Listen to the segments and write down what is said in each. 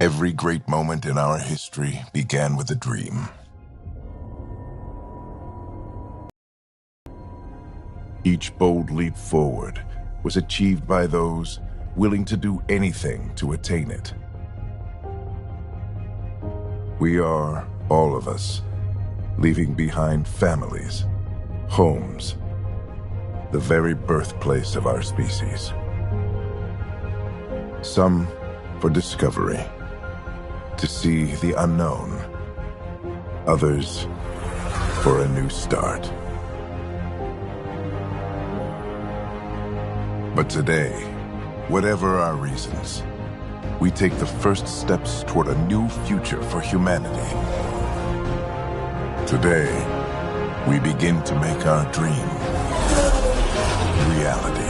Every great moment in our history began with a dream. Each bold leap forward was achieved by those willing to do anything to attain it. We are, all of us, leaving behind families, homes, the very birthplace of our species. Some for discovery, to see the unknown. Others for a new start. But today, whatever our reasons, we take the first steps toward a new future for humanity. Today, we begin to make our dream reality.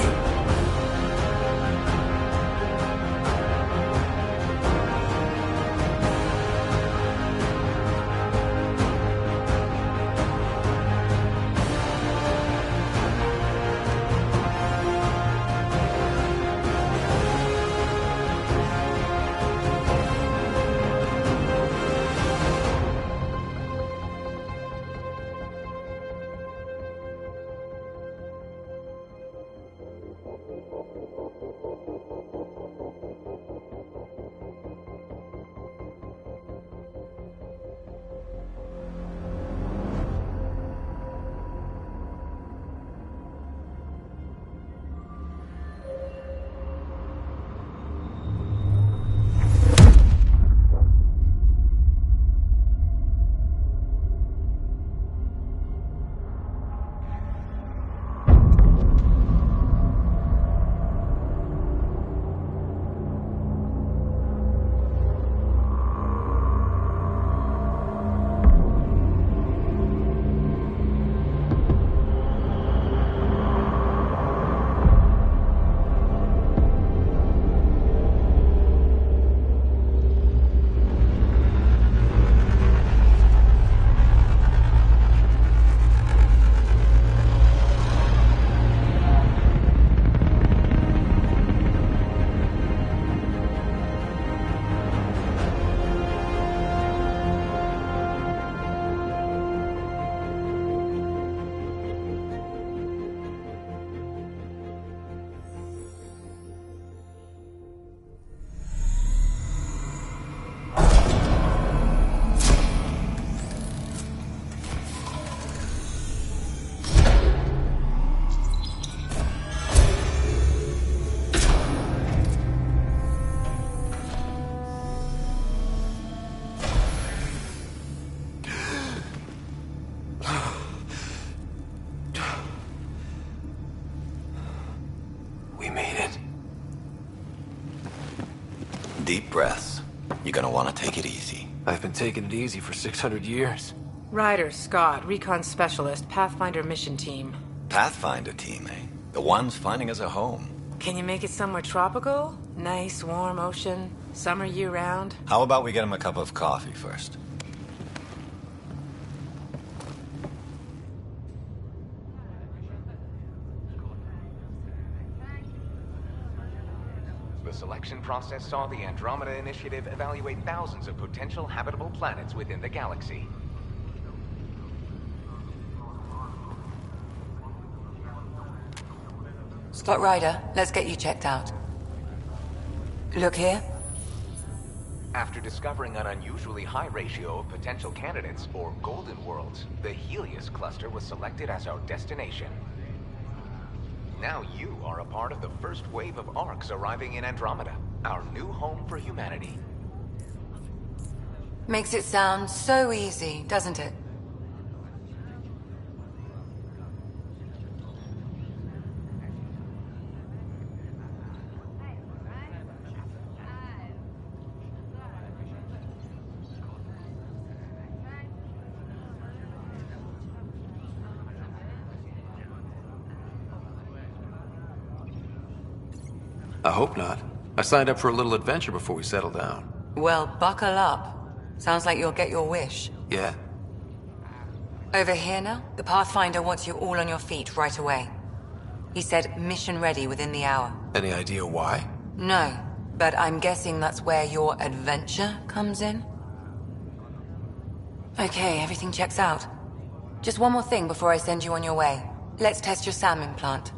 Deep breaths. You're gonna want to take it easy. I've been taking it easy for 600 years. Ryder, Scott, Recon Specialist, Pathfinder Mission Team. Pathfinder team, eh? The ones finding us a home. Can you make it somewhere tropical? Nice, warm ocean, summer year-round? How about we get him a cup of coffee first? The selection process saw the Andromeda Initiative evaluate thousands of potential habitable planets within the galaxy. Scott Ryder, let's get you checked out. Look here. After discovering an unusually high ratio of potential candidates, or golden worlds, the Helios cluster was selected as our destination. Now you are a part of the first wave of arcs arriving in Andromeda, our new home for humanity. Makes it sound so easy, doesn't it? I hope not. I signed up for a little adventure before we settle down. Well, buckle up. Sounds like you'll get your wish. Yeah? Over here now, the Pathfinder wants you all on your feet right away. He said mission ready within the hour. Any idea why? No, but I'm guessing that's where your adventure comes in. Okay, everything checks out. Just one more thing before I send you on your way. Let's test your SAM implant.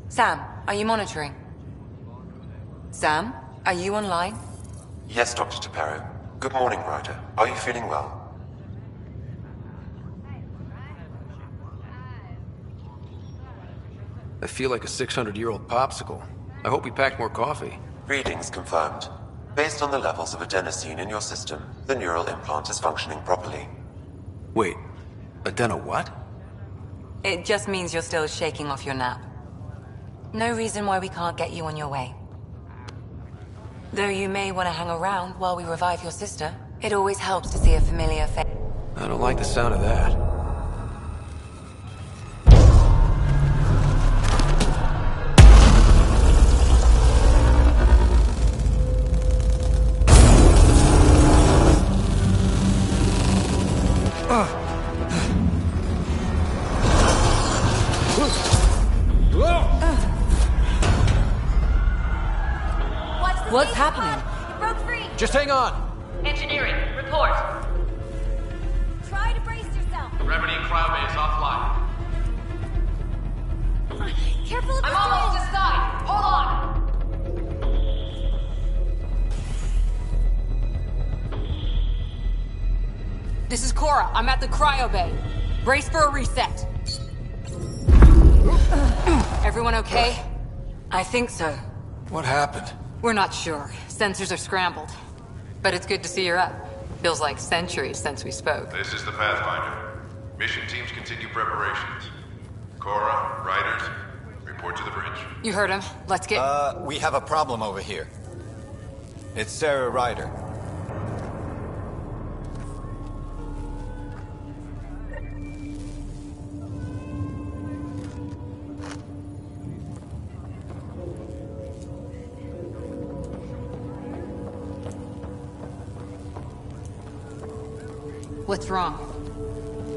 Sam, are you monitoring? Sam, are you online? Yes, Dr. Tapero. Good morning, Ryder. Are you feeling well? I feel like a 600-year-old popsicle. I hope we packed more coffee. Readings confirmed. Based on the levels of adenosine in your system, the neural implant is functioning properly. Wait, adeno what? It just means you're still shaking off your nap. No reason why we can't get you on your way. Though you may want to hang around while we revive your sister, it always helps to see a familiar face. I don't like the sound of that. What's happening? It broke free! Just hang on! Engineering, report. Try to brace yourself. Gravity and cryobase offline. Careful of the I'm almost inside. Hold on. This is Cora. I'm at the cryo bay. Brace for a reset. Everyone okay? I think so. What happened? We're not sure. Sensors are scrambled. But it's good to see you're up. Feels like centuries since we spoke. This is the Pathfinder. Mission teams continue preparations. Cora, Riders, report to the bridge. You heard him. Let's get... We have a problem over here. It's Sarah Ryder. What's wrong?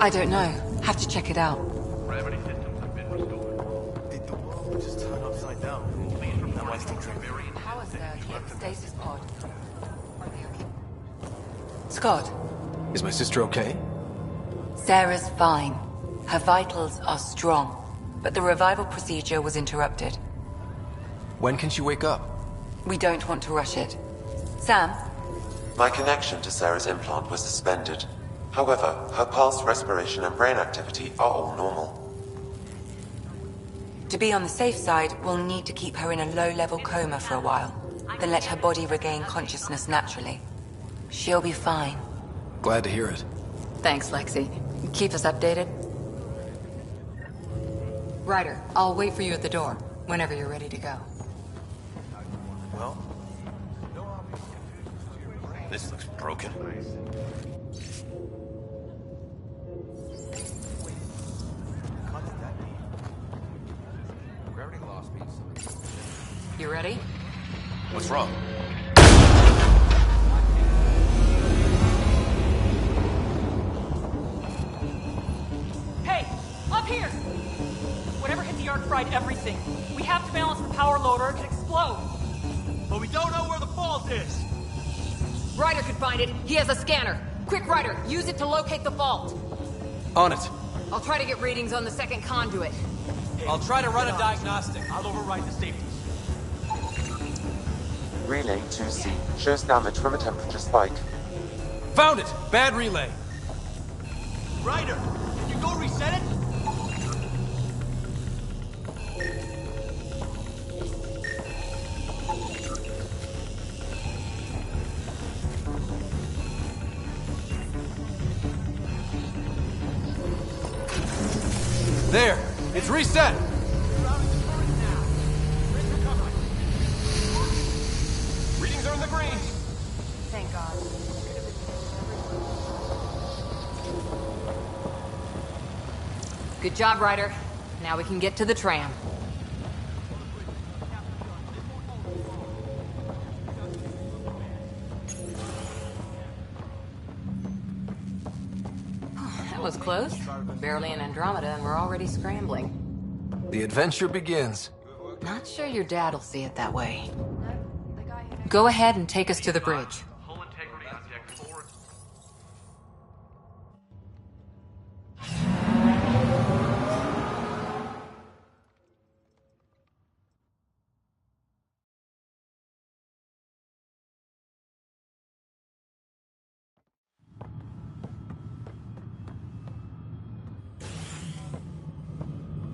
I don't know. Have to check it out. Gravity systems have been restored. Did the world just turn upside down? Power surge in the stasis pod. Are they okay? Scott, Is my sister okay? Sarah's fine. Her vitals are strong, but the revival procedure was interrupted. When can she wake up? We don't want to rush it. Sam, My connection to Sarah's implant was suspended. However, her pulse, respiration, and brain activity are all normal. to be on the safe side, we'll need to keep her in a low-level coma for a while, then let her body regain consciousness naturally. She'll be fine. Glad to hear it. Thanks, Lexi. Keep us updated. Ryder, I'll wait for you at the door, whenever you're ready to go. Well, this looks broken. You ready? What's wrong? Hey, up here! Whatever hit the arc fried everything. We have to balance the power load or it could explode. But we don't know where the fault is. Ryder could find it. He has a scanner. Quick, Ryder, use it to locate the fault. On it. I'll try to get readings on the second conduit. I'll try to run a diagnostic. I'll override the safety. Relay 2C shows damage from a temperature spike. Found it! Bad relay. Ryder, can you go reset it? There! It's reset! Readings are in the green. Thank God. Good job, Ryder. Now we can get to the tram. That was close. Barely in Andromeda, and we're already scrambling. The adventure begins. Not sure your dad'll see it that way. Go ahead and take us to the bridge. Hull integrity on deck forward.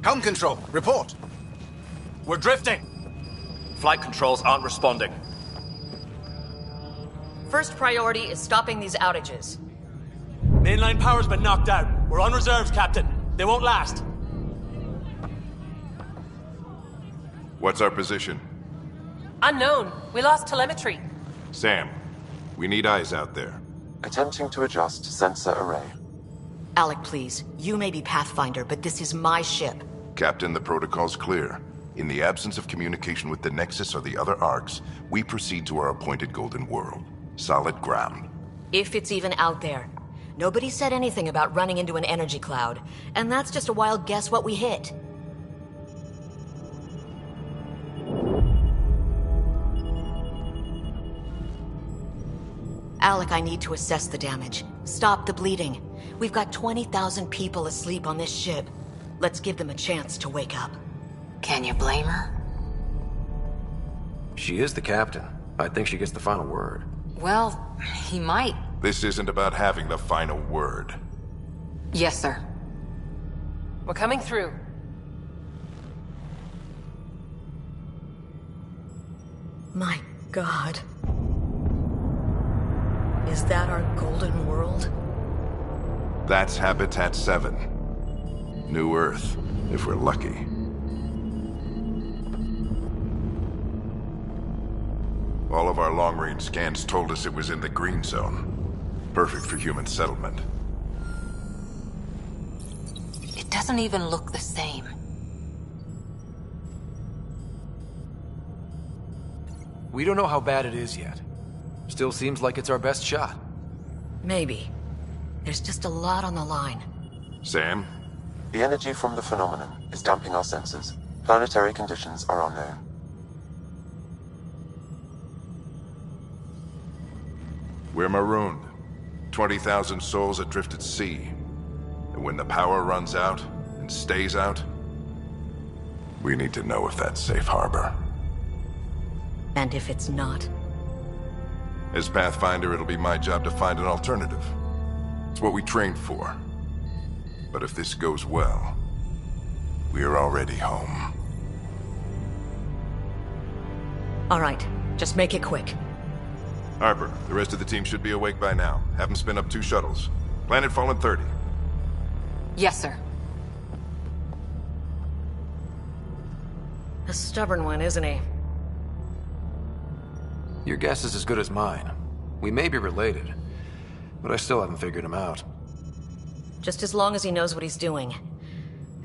Helm control, report. We're drifting. Flight controls aren't responding. First priority is stopping these outages. Mainline power's been knocked out. We're on reserves, Captain. They won't last. What's our position? Unknown. We lost telemetry. Sam, we need eyes out there. Attempting to adjust sensor array. Alec, please. You may be Pathfinder, but this is my ship. Captain, the protocol's clear. In the absence of communication with the Nexus or the other arcs, we proceed to our appointed Golden World. Solid ground. If it's even out there. Nobody said anything about running into an energy cloud, and that's just a wild guess what we hit. Alec, I need to assess the damage. Stop the bleeding. We've got 20,000 people asleep on this ship. Let's give them a chance to wake up. Can you blame her? She is the captain. I think she gets the final word. Well, he might. This isn't about having the final word. Yes, sir. We're coming through. My God. Is that our golden world? That's Habitat 7. New Earth, if we're lucky. All of our long-range scans told us it was in the green zone. Perfect for human settlement. It doesn't even look the same. We don't know how bad it is yet. Still seems like it's our best shot. Maybe. There's just a lot on the line. Sam? The energy from the phenomenon is damping our senses. Planetary conditions are unknown. We're marooned. 20,000 souls adrift at sea. And when the power runs out, and stays out, we need to know if that's safe harbor. And if it's not? As Pathfinder, it'll be my job to find an alternative. It's what we trained for. But if this goes well, we are already home. All right, just make it quick. Harper, the rest of the team should be awake by now. Have them spin up 2 shuttles. Planet Fallen 30. Yes, sir. A stubborn one, isn't he? Your guess is as good as mine. We may be related, but I still haven't figured him out. Just as long as he knows what he's doing.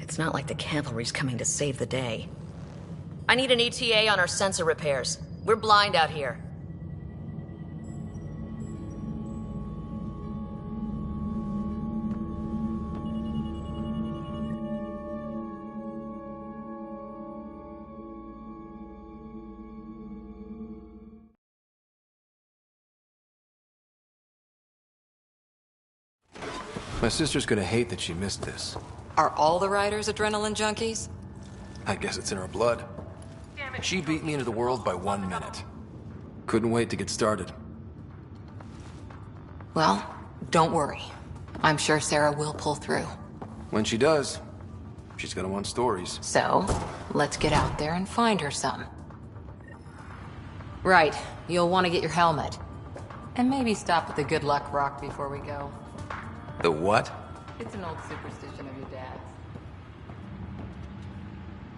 It's not like the cavalry's coming to save the day. I need an ETA on our sensor repairs. We're blind out here. My sister's gonna hate that she missed this. Are all the riders adrenaline junkies? I guess it's in her blood. She beat me into the world by 1 minute. Couldn't wait to get started. Well, don't worry. I'm sure Sarah will pull through. When she does, she's gonna want stories. So, let's get out there and find her some. Right, you'll want to get your helmet. And maybe stop at the Good Luck Rock before we go. The what? It's an old superstition of your dad's.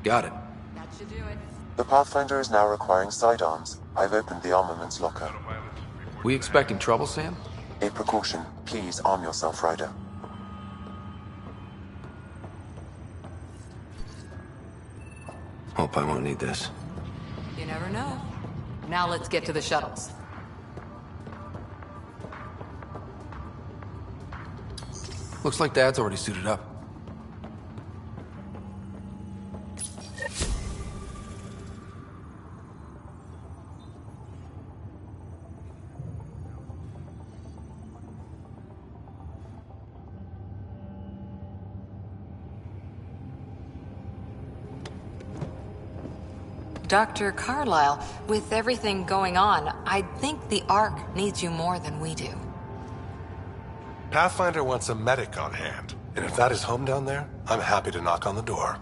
Got it. That should do it. The Pathfinder is now requiring sidearms. I've opened the armaments locker. We expecting trouble, Sam? A precaution. Please arm yourself, Ryder. Hope I won't need this. You never know. Now let's get to the shuttles. Looks like Dad's already suited up. Dr. Carlyle, with everything going on, I think the Ark needs you more than we do. Pathfinder wants a medic on hand, and if that is home down there, I'm happy to knock on the door.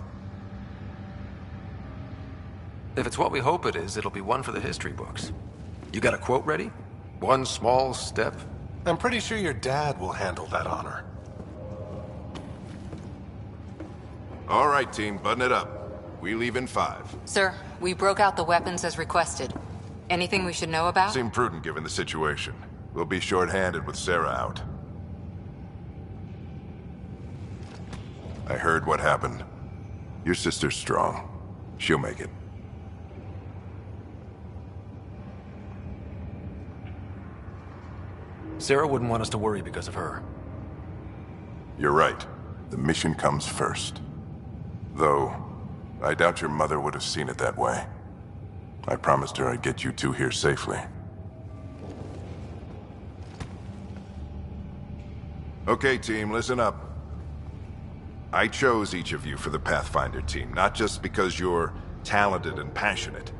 If it's what we hope it is, it'll be one for the history books. You got a quote ready? One small step? I'm pretty sure your dad will handle that honor. All right, team, button it up. We leave in 5. Sir, we broke out the weapons as requested. Anything we should know about? Seemed prudent given the situation. We'll be short-handed with Sarah out. I heard what happened. Your sister's strong. She'll make it. Sarah wouldn't want us to worry because of her. You're right. The mission comes first. Though, I doubt your mother would have seen it that way. I promised her I'd get you two here safely. Okay, team, listen up. I chose each of you for the Pathfinder team, not just because you're talented and passionate,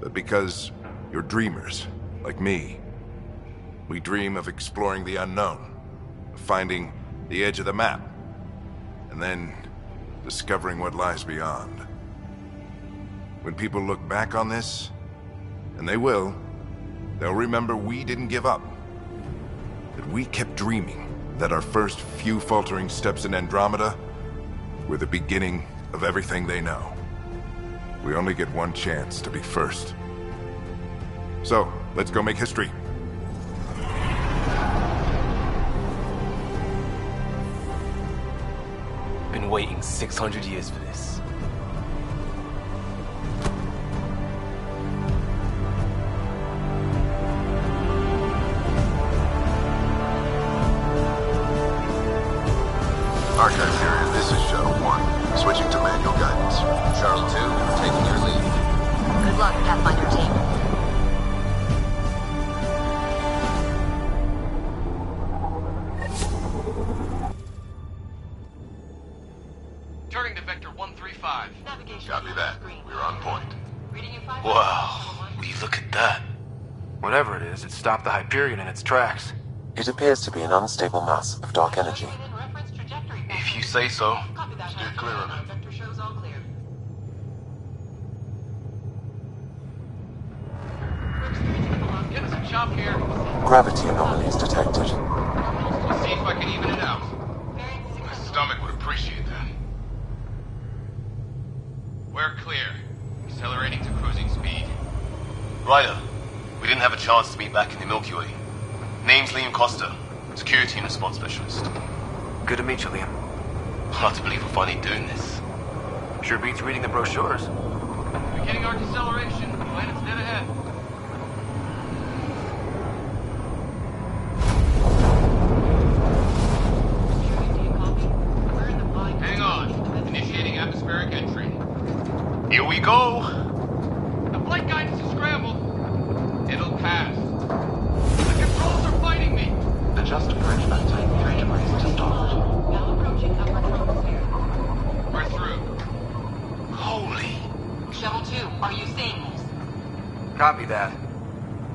but because you're dreamers, like me. We dream of exploring the unknown, of finding the edge of the map, and then discovering what lies beyond. When people look back on this, and they will, they'll remember we didn't give up. That we kept dreaming, that our first few faltering steps in Andromeda were the beginning of everything they know. We only get one chance to be first. So, let's go make history. Been waiting 600 years for this. Archive area, this is Shuttle 1. Switching to manual guidance. Shuttle 2, taking your lead. Good luck, Pathfinder team. Turning to Vector 135. Copy that. We're on point. Wow, will you look at that? Whatever it is, it stopped the Hyperion in its tracks. It appears to be an unstable mass of dark energy. If you say so. Steer clear of it. Getting some chop here. Gravity anomalies detected. Let's see if I can even it out. My stomach would appreciate that. We're clear. Accelerating to cruising speed. Ryder, we didn't have a chance to meet back in the Milky Way. Name's Liam Costa, Security and Response Specialist. Good to meet you, Liam. Hard to believe we're finally doing this. Sure beats reading the brochures. Beginning our deceleration. Planet's dead ahead. Hang on. Initiating atmospheric entry. Here we go! The flight guidance is scrambled. It'll pass. The controls are fighting me. Adjust bridge vector 3 degrees to start. Now approaching upper troposphere. We're through. Holy... Shuttle 2, are you seeing this? Copy that.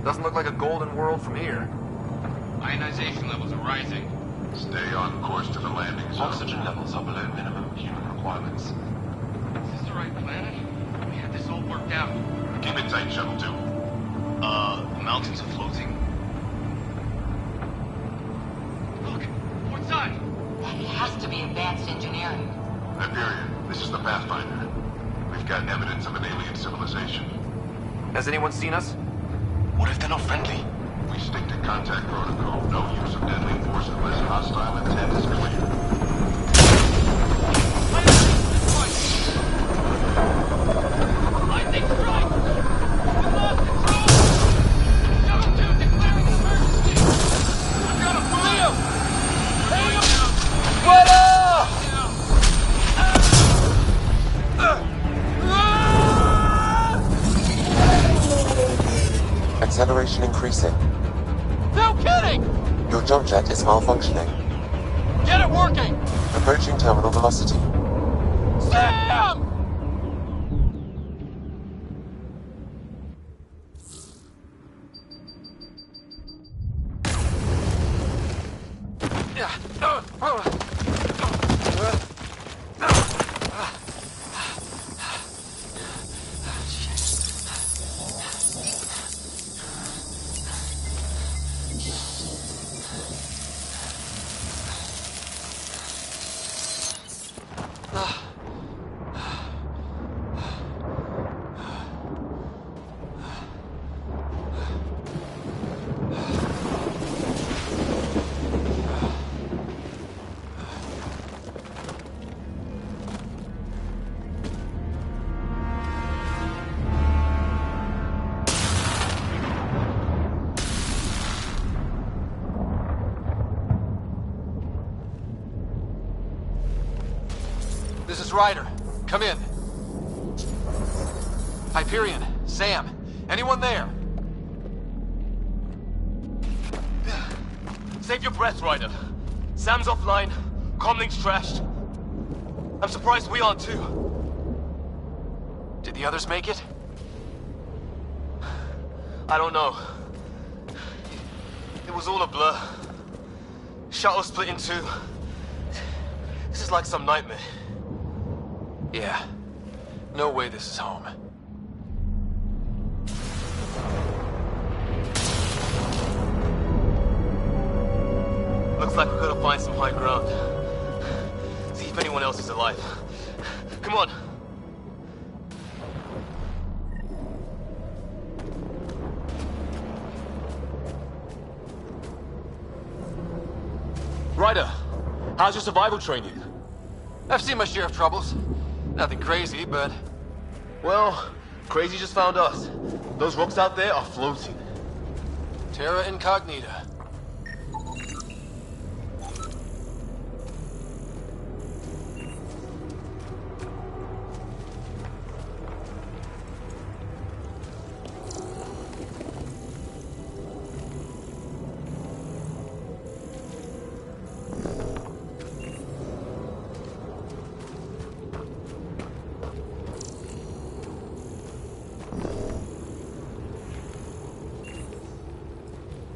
Doesn't look like a golden world from here. Ionization levels are rising. Stay on course to the landing zone. Oxygen levels are below minimum human requirements. Is this the right planet? We had this all worked out. Keep it tight, Shuttle 2. The mountains are floating. Look, port side. It has to be advanced engineering. Hyperion, this is the Pathfinder. We've got evidence of an alien civilization. Has anyone seen us? What if they're not friendly? We stick to contact protocol. No use of deadly force unless hostile intent is clear. Lightning strike! We lost control! Shuttle 2 declaring emergency! I've got a Leo! Hang on! What up? Acceleration increasing. No kidding! Your jump jet is malfunctioning. Get it working! Approaching terminal velocity. Sam! This is Ryder. Come in. Hyperion, Sam, anyone there? Save your breath, Ryder. Sam's offline. Comlink's trashed. I'm surprised we aren't too. Did the others make it? I don't know. It was all a blur. Shuttle split in two. This is like some nightmare. Yeah. No way this is home. Looks like we've got to find some high ground. See if anyone else is alive. Come on. Ryder, how's your survival training? I've seen my share of troubles. Nothing crazy, but... Well, crazy just found us. Those rocks out there are floating. Terra Incognita.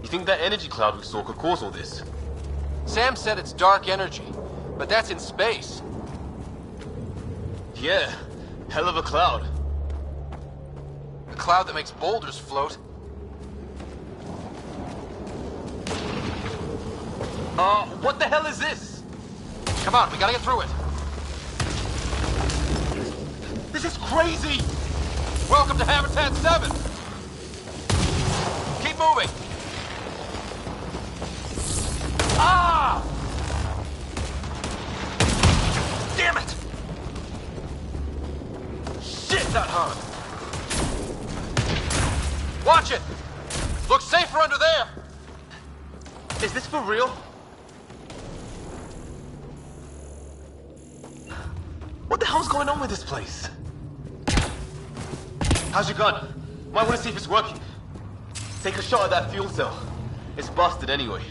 You think that energy cloud we saw could cause all this? Sam said it's dark energy, but that's in space. Yeah, hell of a cloud. A cloud that makes boulders float. What the hell is this? Come on, we gotta get through it. This is crazy! Welcome to Habitat 7! Keep moving! Ah! Damn it! Shit, that hurt! Watch it! Looks safer under there! Is this for real? What the hell's going on with this place? How's your gun? Might want to see if it's working. Take a shot at that fuel cell. It's busted anyway.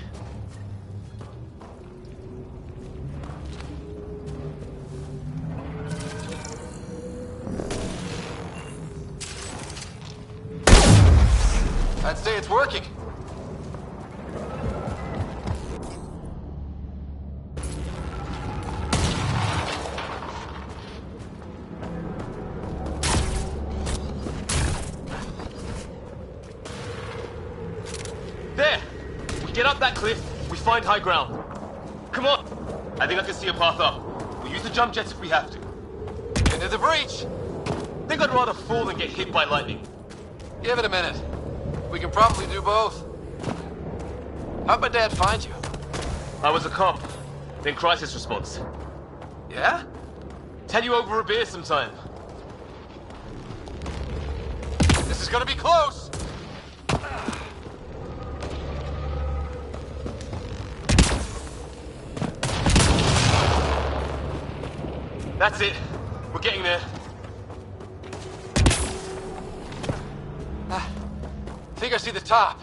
I'd say it's working. There! We get up that cliff, we find high ground. Come on! I think I can see a path up. We'll use the jump jets if we have to. Into the breach! Think I'd rather fall than get hit by lightning. Give it a minute. We can probably do both. How'd my dad find you? I was a cop, then crisis response. Yeah? Tell you over a beer sometime. This is gonna be close! That's it. We're getting there. I think I see the top.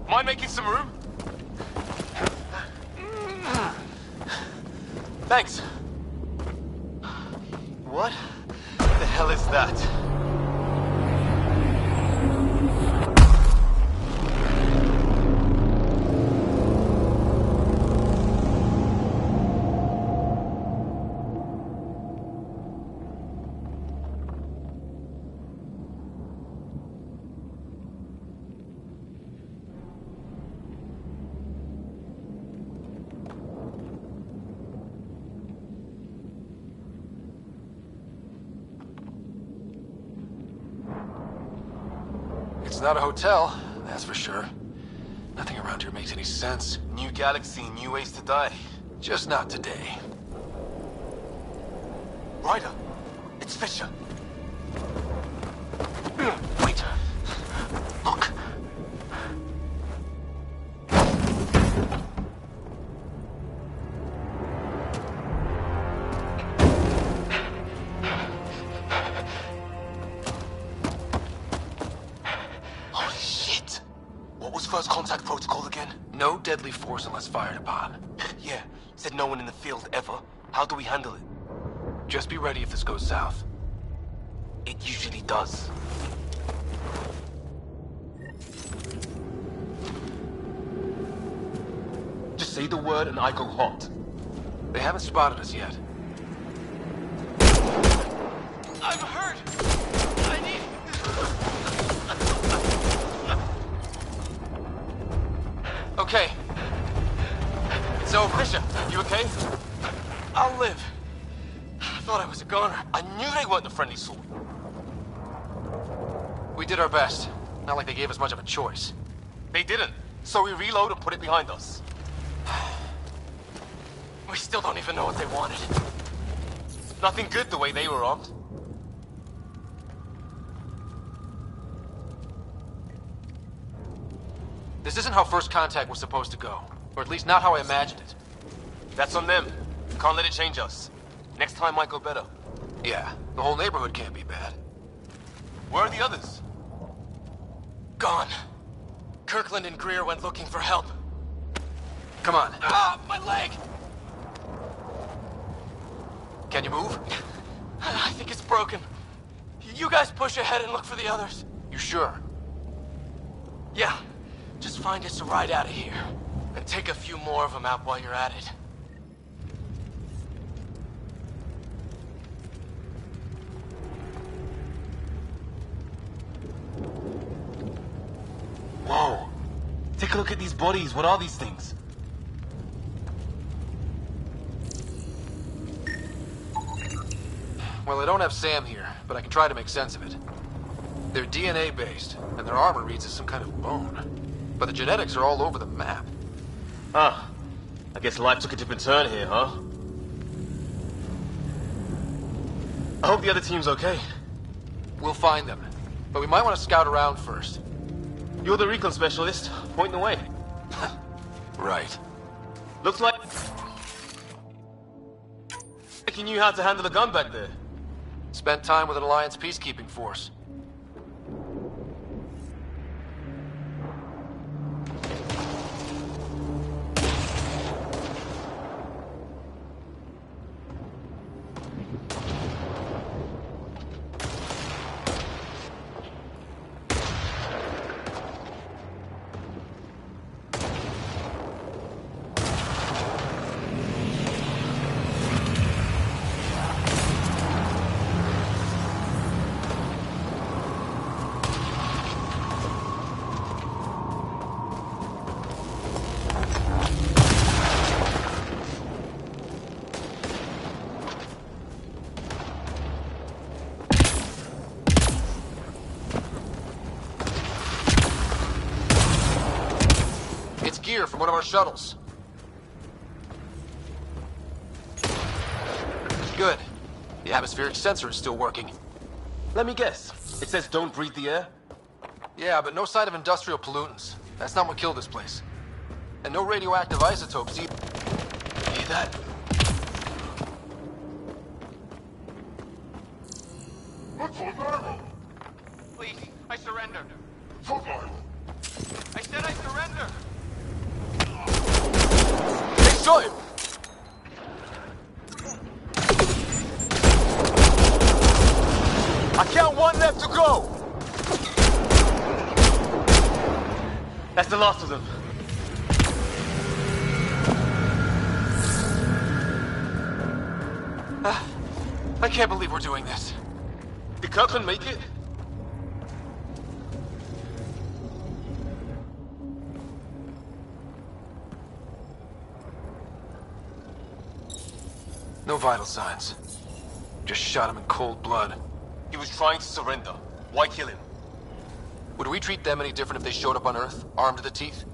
Mind making some room? Thanks. What the hell is that? It's not a hotel, that's for sure. Nothing around here makes any sense. New galaxy, new ways to die. Just not today. Ryder, it's Fisher. Wait. Look. Holy shit. What was first contact protocol again? No deadly force unless fired upon. Yeah, said no one in the field ever. How do we handle it? Just be ready if this goes south. It usually does. Just say the word and I go hot. They haven't spotted us yet. I'm hurt! I need... Okay. It's over. Fisher, you okay? I'll live. I thought I was a goner. I knew they weren't the friendly sort. We did our best. Not like they gave us much of a choice. They didn't. So we reload and put it behind us. We still don't even know what they wanted. Nothing good the way they were armed. This isn't how first contact was supposed to go. Or at least not how I imagined it. That's on them. Can't let it change us. Next time might go better. Yeah, the whole neighborhood can't be bad. Where are the others? Gone. Kirkland and Greer went looking for help. Come on. Ah, my leg! Can you move? I think it's broken. You guys push ahead and look for the others. You sure? Yeah. Just find us a ride out of here. And take a few more of them out while you're at it. Whoa. Take a look at these bodies. What are these things? Well, I don't have Sam here, but I can try to make sense of it. They're DNA-based, and their armor reads as some kind of bone. But the genetics are all over the map. Ah. I guess life took a different turn here, huh? I hope the other team's okay. We'll find them. But we might want to scout around first. You're the recon specialist. Point the way. Right. Looks like you knew how to handle a gun back there. Spent time with an Alliance peacekeeping force. gear from one of our shuttles. Good. The atmospheric sensor is still working. Let me guess. It says don't breathe the air? Yeah, but no sign of industrial pollutants. That's not what killed this place. And no radioactive isotopes either. Hear that? Please, I surrender. I said I surrender. Hey, show him! I count one left to go! That's the last of them. I can't believe we're doing this. Did Kirkland make it? No vital signs. Just shot him in cold blood. He was trying to surrender. Why kill him? Would we treat them any different if they showed up on Earth, armed to the teeth?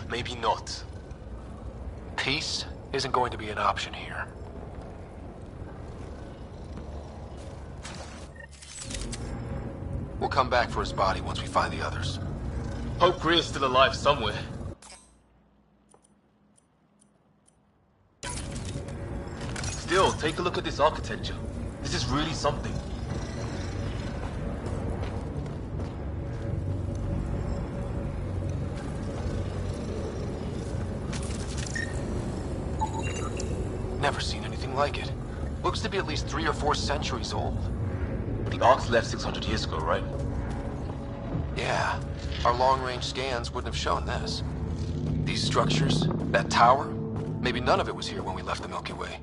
Maybe not. Peace isn't going to be an option here. We'll come back for his body once we find the others. Hope Greer's still alive somewhere. Still, take a look at this architecture. This is really something. Never seen anything like it. Looks to be at least 3 or 4 centuries old. The Ark's left 600 years ago, right? Yeah. Our long-range scans wouldn't have shown this. These structures, that tower, maybe none of it was here when we left the Milky Way.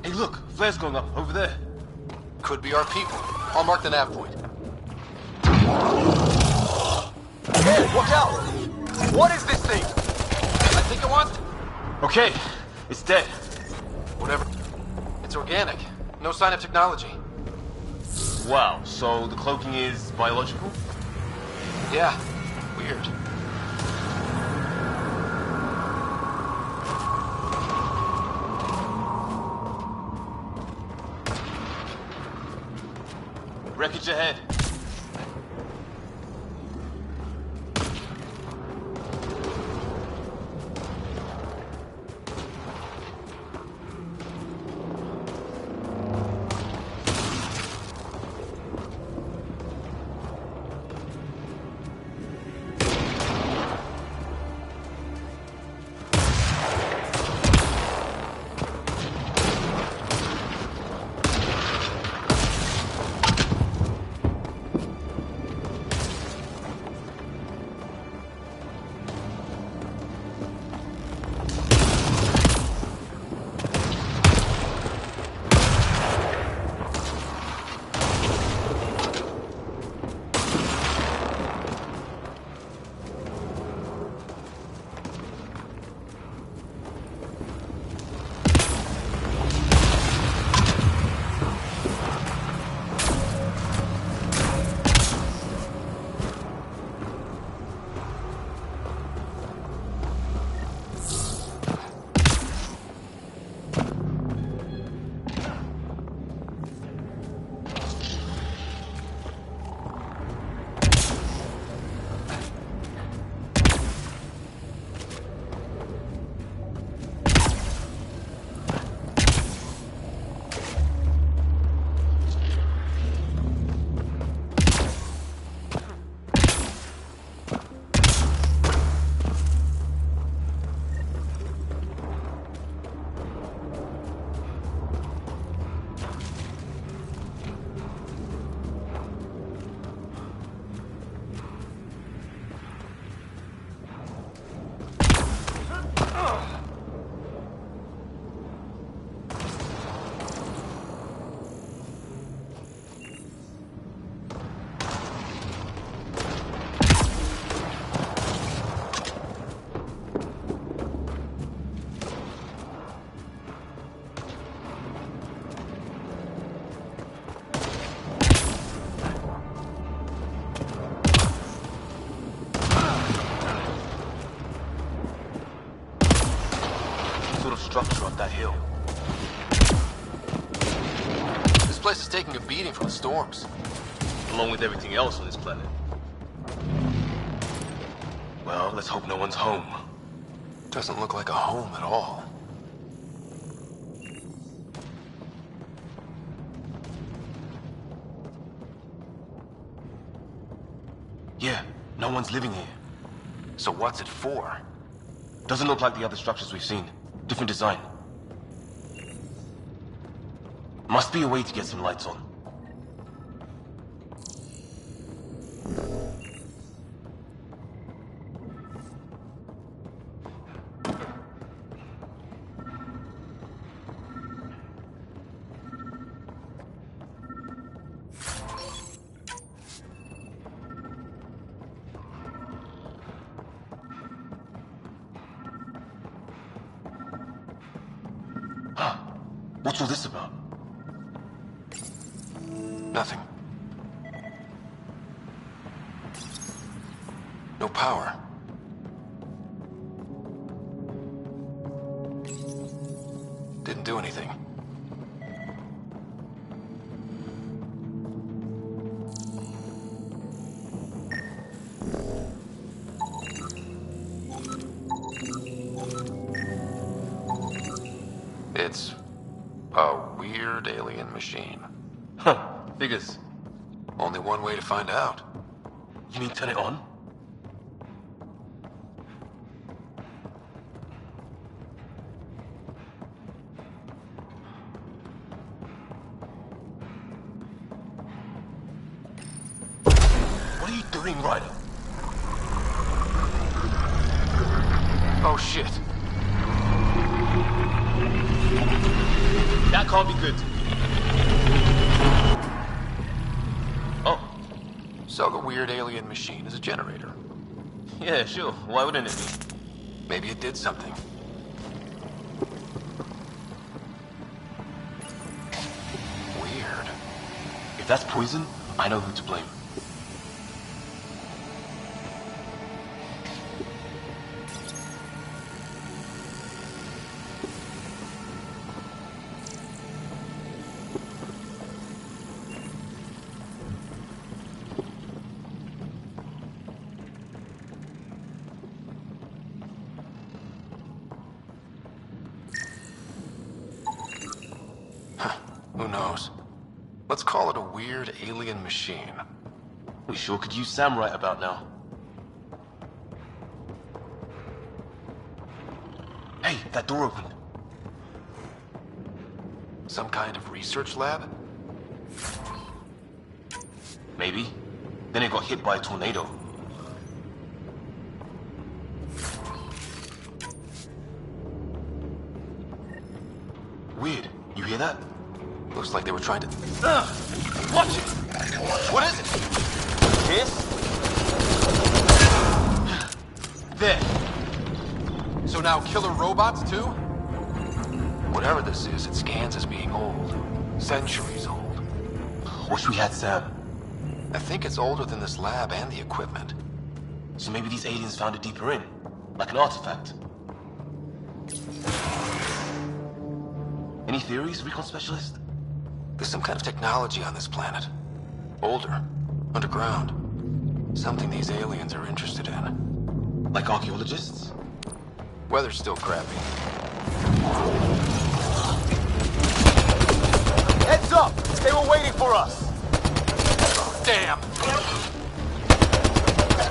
Hey, look! Flares going up, over there. Could be our people. I'll mark the nav point. Hey, look out! What is this thing? I think it wants... Okay, it's dead. Whatever. It's organic. No sign of technology. Wow, so the cloaking is biological? Yeah. Weird. Wreckage ahead. structure up that hill. This place is taking a beating from the storms, along with everything else on this planet. Well, let's hope no one's home. Doesn't look like a home at all. Yeah, no one's living here. So what's it for? Doesn't look like the other structures we've seen. Different design. Must be a way to get some lights on. What's all this about? Nothing. No power. Didn't do anything. It's a weird alien machine. Huh, figures. Only one way to find out. You mean turn it on? What are you doing, Ryder? Oh shit. That can't be good. Oh. So the weird alien machine is a generator. Yeah, sure. Why wouldn't it be? Maybe it did something. Weird. If that's poison, I know who to blame. Who knows? Let's call it a weird alien machine. We sure could use Sam right about now. Hey, that door opened. Some kind of research lab? Maybe. Then it got hit by a tornado. Weird. You hear that? Looks like they were trying to... Watch it! What is it? This? There. So now killer robots too? Whatever this is, it scans as being old. Centuries old. Wish we had Sam. I think it's older than this lab and the equipment. So maybe these aliens found it deeper in, like an artifact. Any theories, recon specialist? There's some kind of technology on this planet. Older. Underground. Something these aliens are interested in. Like archaeologists? Weather's still crappy. Heads up! They were waiting for us! Damn!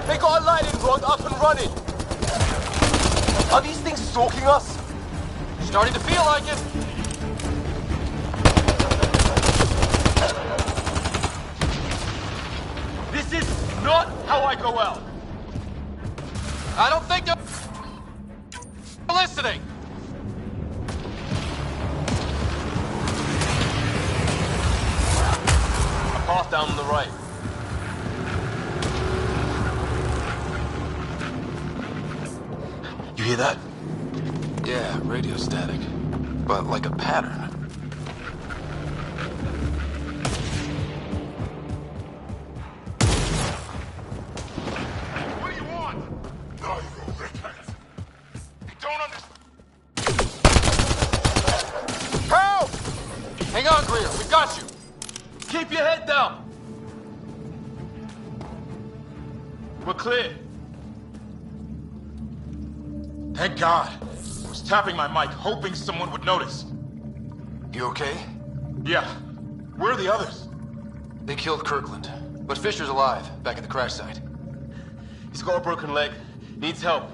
They got a lighting rod up and running! Are these things stalking us? Starting to feel like it! This is not how I go out! I don't think they're listening! A path down on the right. You hear that? Yeah, radio static. But like a pattern. What do you want? I don't understand. We're clear. Thank God. I was tapping my mic, hoping someone would notice. You okay? Yeah. Where are the others? They killed Kirkland, but Fisher's alive, back at the crash site. He's got a broken leg. Needs help.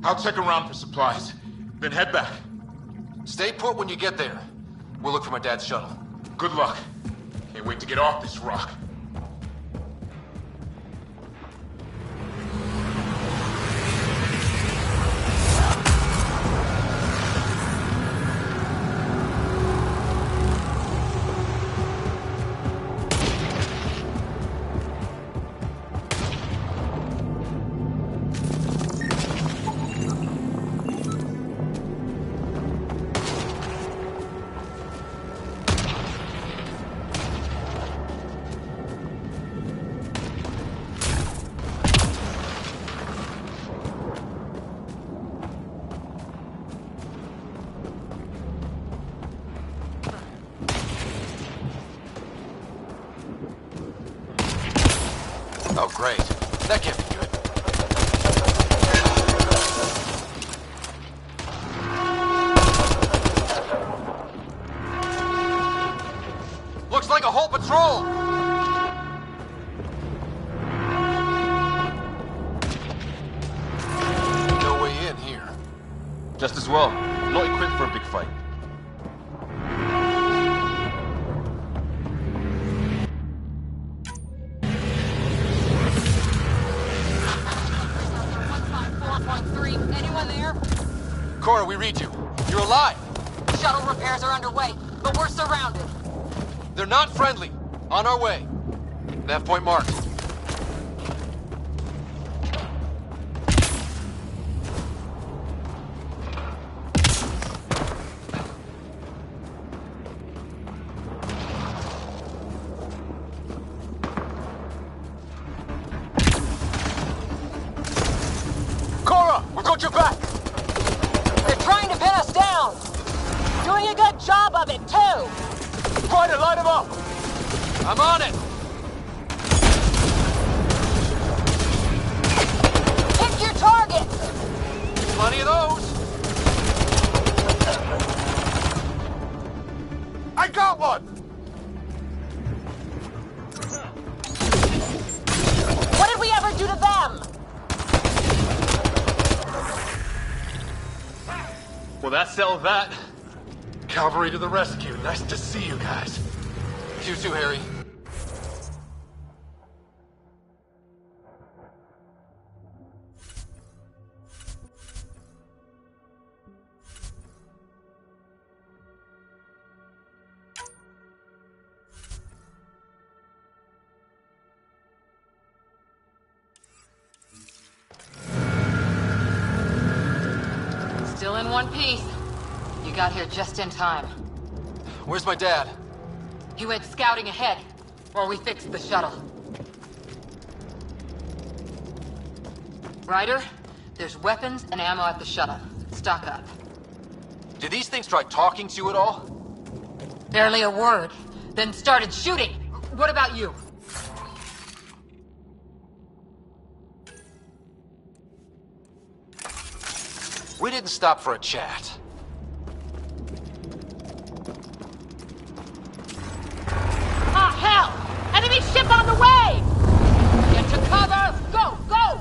I'll check around for supplies. Then head back. Stay put when you get there. We'll look for my dad's shuttle. Good luck. Can't wait to get off this rock. Oh, great. That can't be good. Looks like a whole patrol! No way in here. Just as well. I'm not equipped for a big fight. Anyone there? Cora, we read you. You're alive! Shuttle repairs are underway, but we're surrounded. They're not friendly. On our way. Nav point marked. Cora, we've got your back! They're trying to pin us down! Doing a good job of it, too! Ryder, light him up! I'm on it! Pick your target! Plenty of those! I got one! What did we ever do to them? Well, that settled that. Cavalry to the rescue. Nice to see you guys. You too, Harry. Still in one piece. You got here just in time. Where's my dad? He went scouting ahead while we fixed the shuttle. Ryder, there's weapons and ammo at the shuttle. Stock up. Did these things try talking to you at all? Barely a word. Then started shooting. What about you? We didn't stop for a chat. Ah, hell! Enemy ship on the way! Get to cover! Go, go!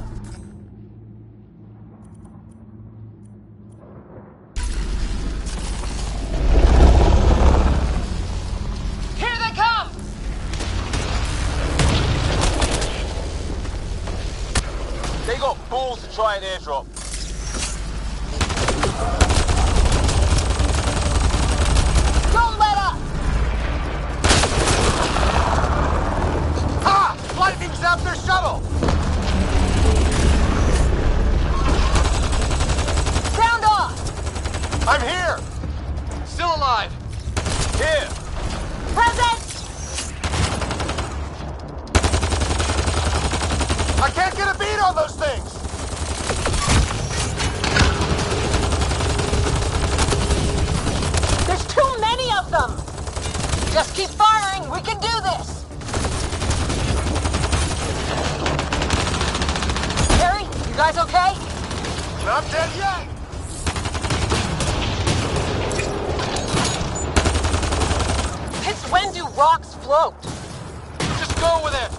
Here they come! They got balls to try an airdrop. Don't let up! Ha! Lightning zapped their shuttle! Ground off! I'm here! Still alive! Here! Present! I can't get a beat on those things! There's too many of them! Just keep firing, we can do this! You guys okay? Not dead yet! Since when do rocks float? Just go with it!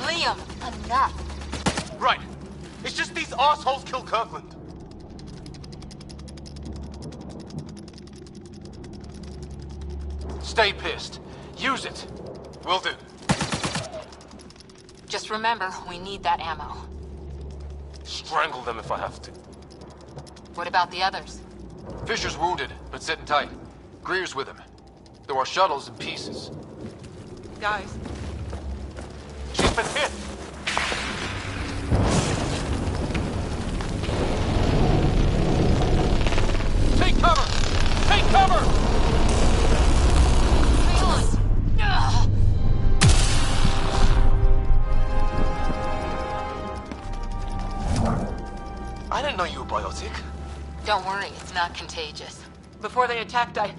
Liam, enough. Right. It's just these assholes killed Kirkland. Stay pissed. Use it. Will do. Just remember, we need that ammo. Strangle them if I have to. What about the others? Fisher's wounded, but sitting tight. Greer's with him. There are shuttles in pieces. Guys. She's been hit! Take cover! Take cover! I didn't know you were biotic. Don't worry, it's not contagious. Before they attacked, I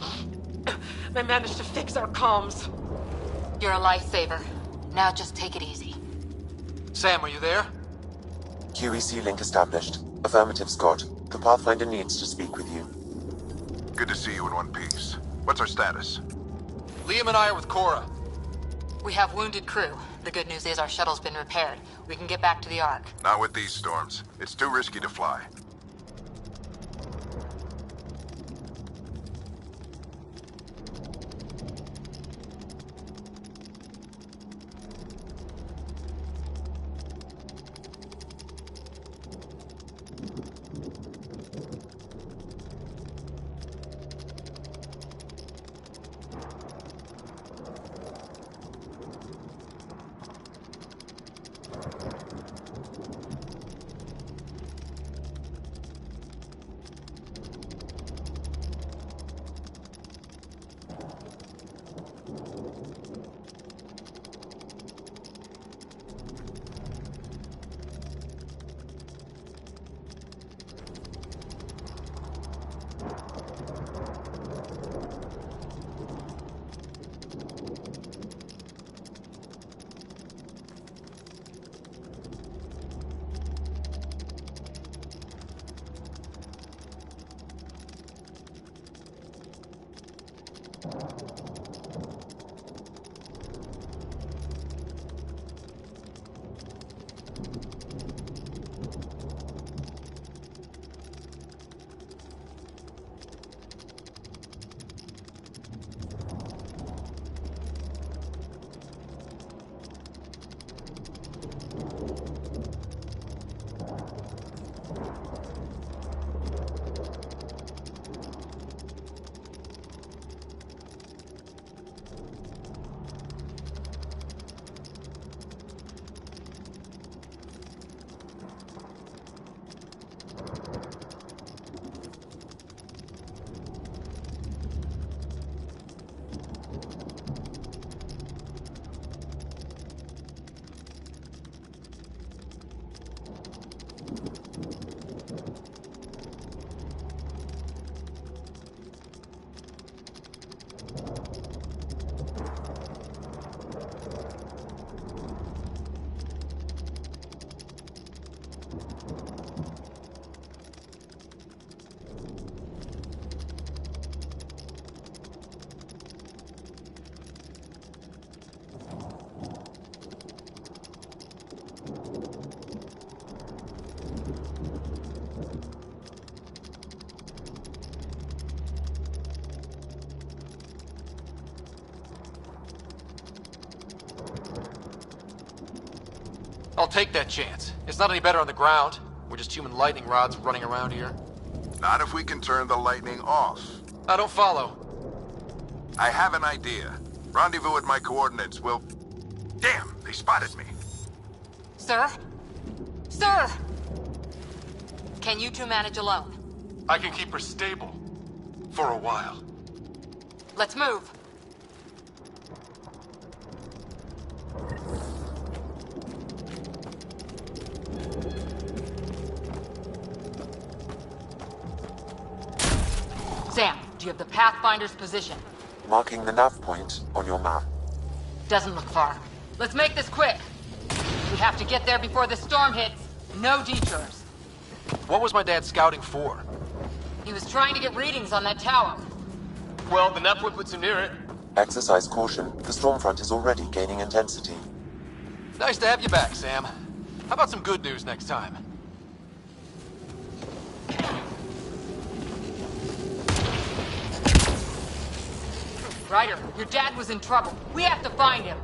managed to fix our comms. You're a lifesaver. Now just take it easy. Sam, are you there? QEC link established. Affirmative, Scott. The Pathfinder needs to speak with you. Good to see you in one piece. What's our status? Liam and I are with Cora. We have wounded crew. The good news is our shuttle's been repaired. We can get back to the Ark. Not with these storms. It's too risky to fly. I'll take that chance. It's not any better on the ground. We're just human lightning rods running around here. Not if we can turn the lightning off. I don't follow. I have an idea. Rendezvous at my coordinates. We'll... Damn, they spotted me. Sir? Sir! Can you two manage alone? I can keep her stable. For a while. Let's move. Sam, Do you have the Pathfinder's position? Marking the nav point on your map. Doesn't look far. Let's make this quick. We have to get there before the storm hits. No detours. What was my dad scouting for? He was trying to get readings on that tower. Well, the network puts you near it. Exercise caution. The storm front is already gaining intensity. Nice to have you back, Sam. How about some good news next time? Ryder, your dad was in trouble. We have to find him.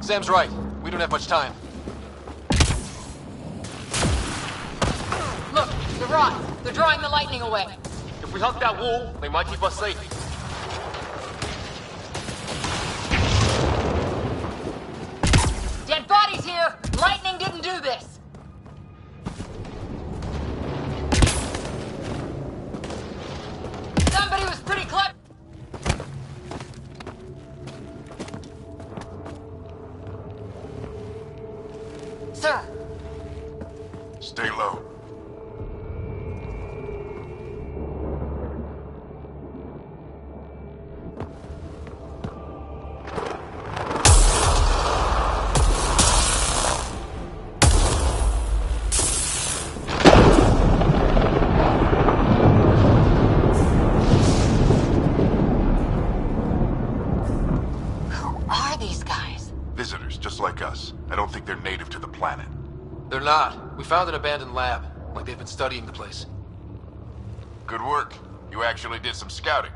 Sam's right. We don't have much time. Look, the rods. They're drawing the lightning away. If we hug that wall, they might keep us safe. Dead bodies here! Lightning didn't do this! Somebody was pretty clever! Sir! Stay low. Visitors, just like us. I don't think they're native to the planet. They're not. We found an abandoned lab. Like they've been studying the place. Good work. You actually did some scouting.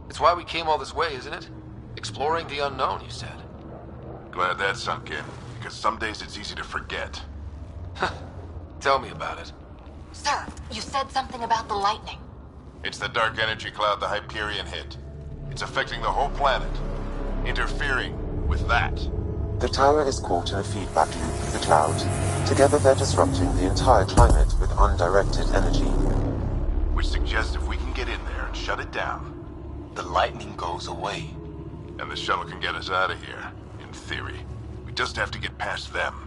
It's why we came all this way, isn't it? Exploring the unknown, you said. Glad that sunk in, because some days it's easy to forget. Tell me about it. Sir, you said something about the lightning. It's the dark energy cloud the Hyperion hit. It's affecting the whole planet, interfering with that. The tower is caught in a feedback loop with the cloud. Together they're disrupting the entire climate with undirected energy. Which suggests if we can get in there and shut it down, the lightning goes away. And the shuttle can get us out of here, in theory. We just have to get past them.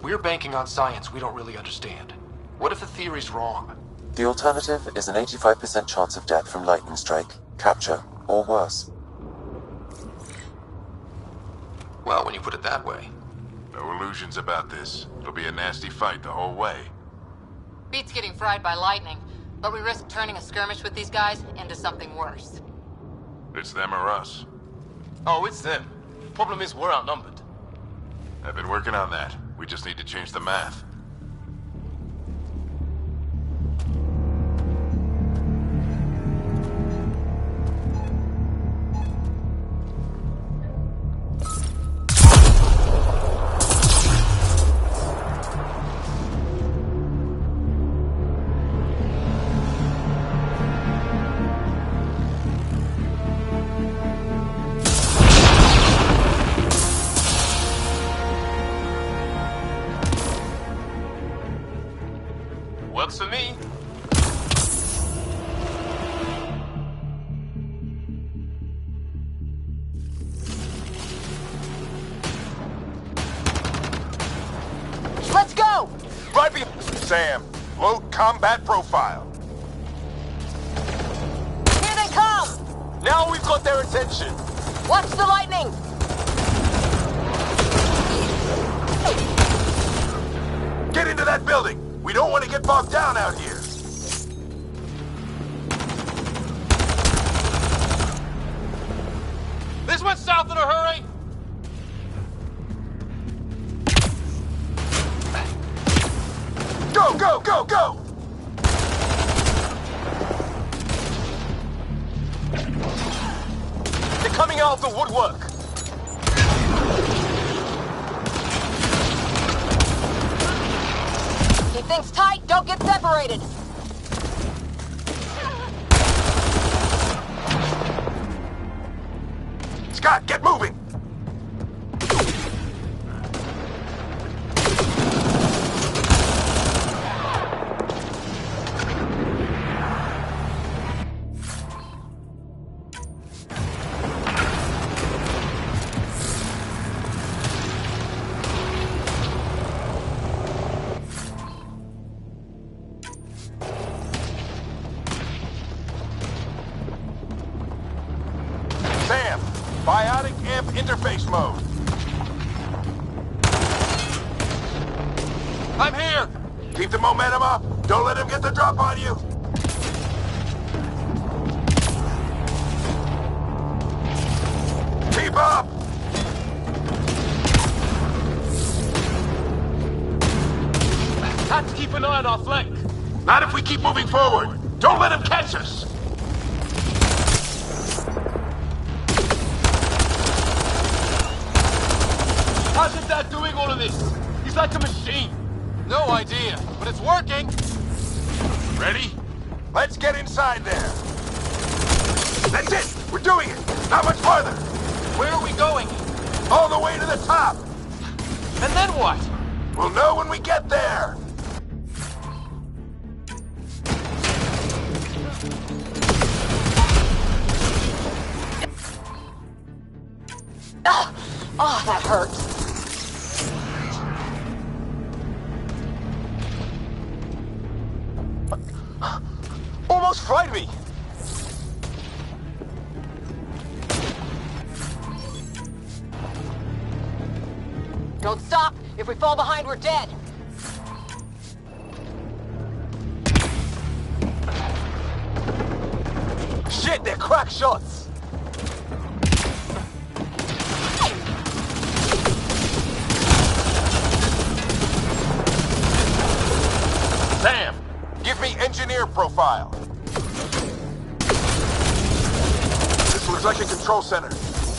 We're banking on science we don't really understand. What if the theory's wrong? The alternative is an 85% chance of death from lightning strike, capture, or worse. Well, when you put it that way. No illusions about this. It'll be a nasty fight the whole way. Beats getting fried by lightning, but we risk turning a skirmish with these guys into something worse. It's them or us. Oh, it's them. Problem is, we're outnumbered. I've been working on that. We just need to change the math. Works for me. Let's go! Right behind Sam. Load combat profile. Here they come! Now we've got their attention. Watch the lightning! Get into that building. We don't want to get bogged down out here. This went south in a hurry. Go, go, go, go! They're coming out of the woodwork. Keep things tight, don't get separated. Scott, get moving! Sam, biotic amp interface mode. I'm here. Keep the momentum up. Don't let him get the drop on you. Keep up. Have to keep an eye on our flank. Not if we keep moving forward. Don't let him catch us. How's your dad doing all of this? He's like a machine. No idea, but it's working. Ready? Let's get inside there. That's it. We're doing it. Not much farther. Where are we going? All the way to the top. And then what? We'll know when we get there. Oh, that hurts. Almost fried me. Don't stop. If we fall behind, we're dead. Shit, they're crack shots. file. This looks like a control center.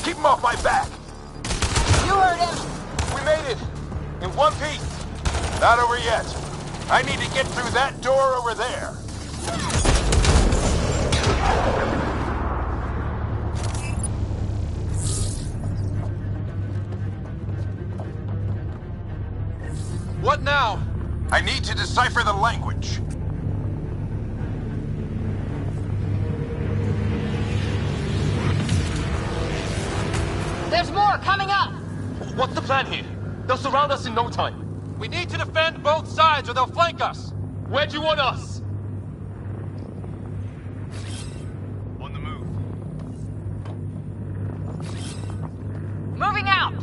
Keep him off my back. You heard him. We made it. In one piece. Not over yet. I need to get through that door over there. What now? I need to decipher the language. There's more coming up. What's the plan here? They'll surround us in no time. We need to defend both sides or they'll flank us. Where do you want us? On the move. Moving out.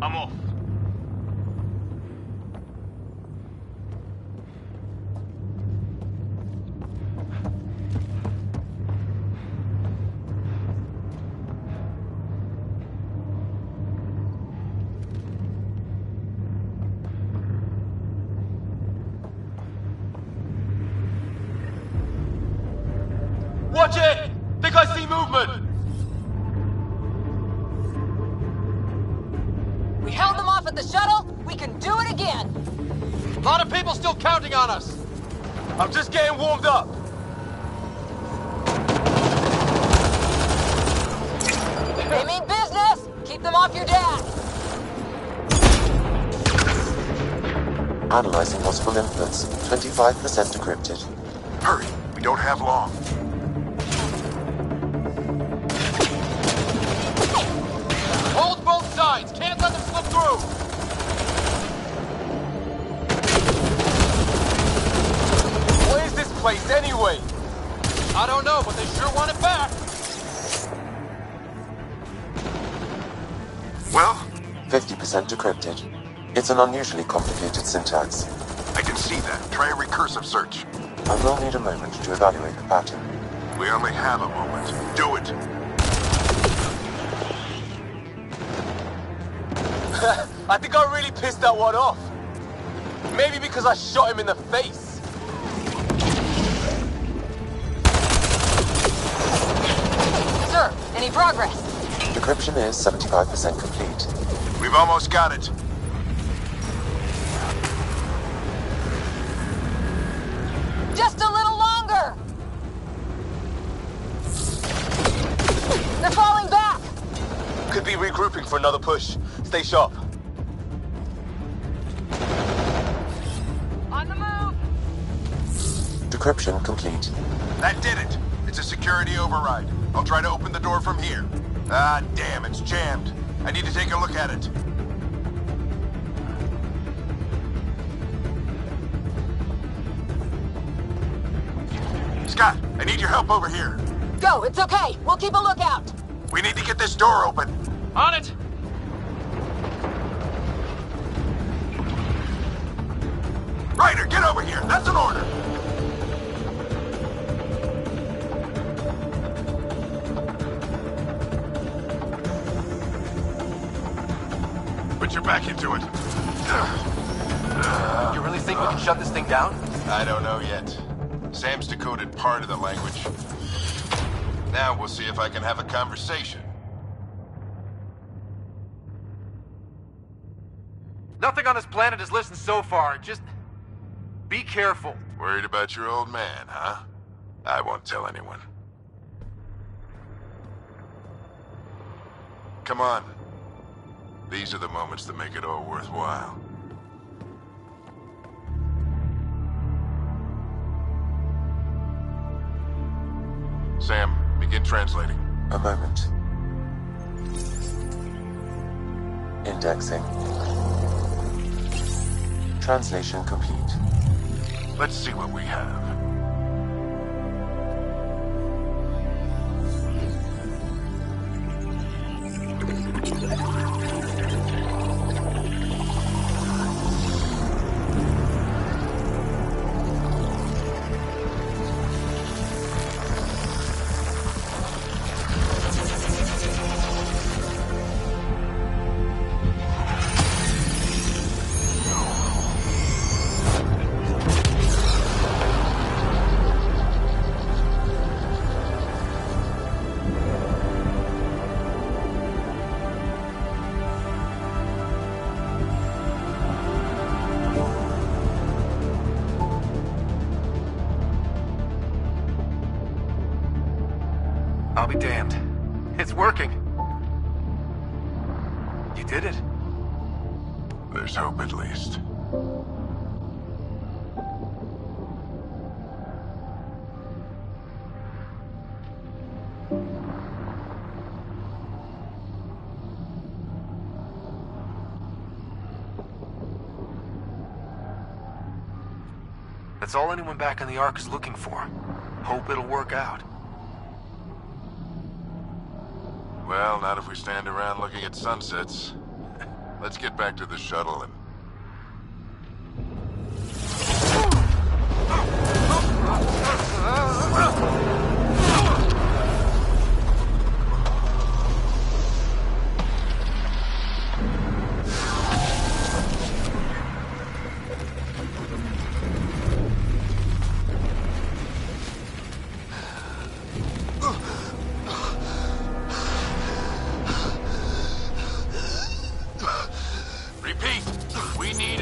I'm off. Watch it! Think I see movement! We held them off at the shuttle. We can do it again. A lot of people still counting on us. I'm just getting warmed up. They mean business. Keep them off your dad. Analyzing possible inputs. 25% decrypted. Hurry, we don't have long. Hold both sides. Can't let them slip through. What is this place anyway? I don't know, but they sure want it back. Well? 50% decrypted. It's an unusually complicated syntax. I can see that. Try a recursive search. I will need a moment to evaluate the pattern. We only have a moment. Do it. I think I really pissed that one off. Maybe because I shot him in the face. Sir, any progress? Decryption is 75% complete. We've almost got it. Just a little longer. They're falling back. Could be regrouping for another push. Stay sharp. On the move. Decryption complete. That did it. It's a security override. I'll try to open the door from here. Ah, damn, it's jammed. I need to take a look at it. Scott, I need your help over here. Go, it's okay. We'll keep a lookout. We need to get this door open. On it. Ryder, get over here. That's an order. Put your back into it. You really think we can shut this thing down? I don't know yet. Sam's decoded part of the language. Now we'll see if I can have a conversation. Nothing on this planet has listened so far. Just be careful. Worried about your old man, huh? I won't tell anyone. Come on. These are the moments that make it all worthwhile. Sam, begin translating. A moment. Indexing. Translation complete. Let's see what we have. I'll be damned. It's working. You did it. There's hope at least. That's all anyone back in the Ark is looking for. Hope it'll work out. Well, not if we stand around looking at sunsets. Let's get back to the shuttle and...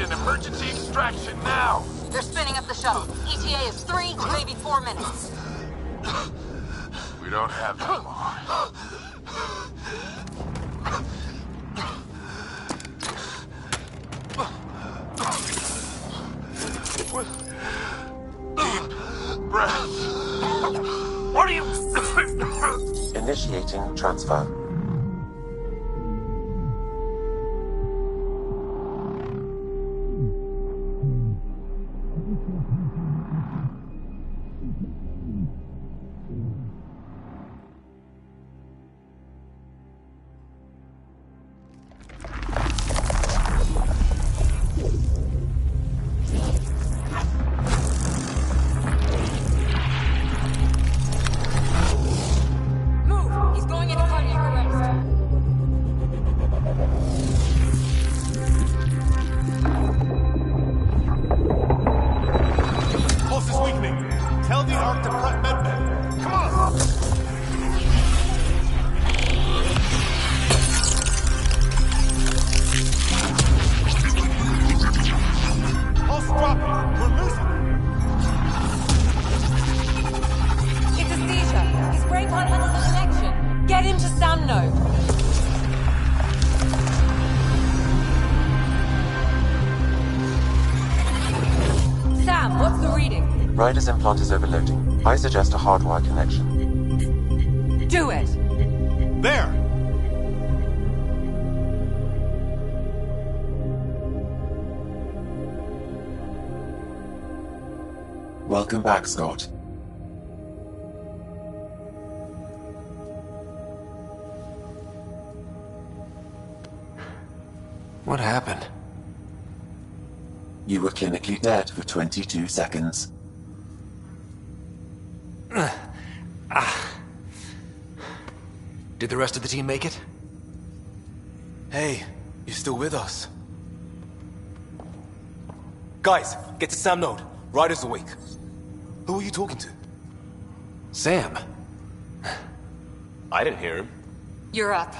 Emergency extraction now! They're spinning up the shuttle. ETA is 3, maybe 4 minutes. We don't have that long. Deep breath. What are you... Initiating transfer. Ryder's implant is overloading. I suggest a hardwire connection. Do it! There! Welcome back, Scott. What happened? You were clinically dead for 22 seconds. Did the rest of the team make it? Hey, you're still with us. Guys, get to Sam Node. Ryder's awake. Who are you talking to? Sam. I didn't hear him. You're up.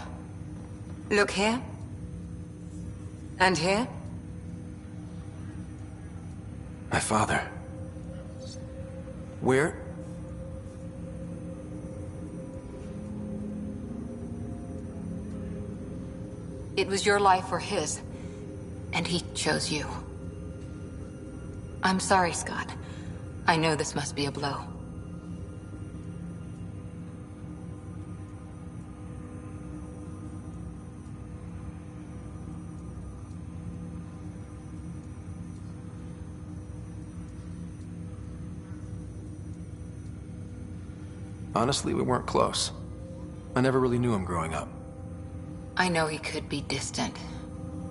Look here. And here. My father. Where? It was your life or his, and he chose you. I'm sorry, Scott. I know this must be a blow. Honestly, we weren't close. I never really knew him growing up. I know he could be distant,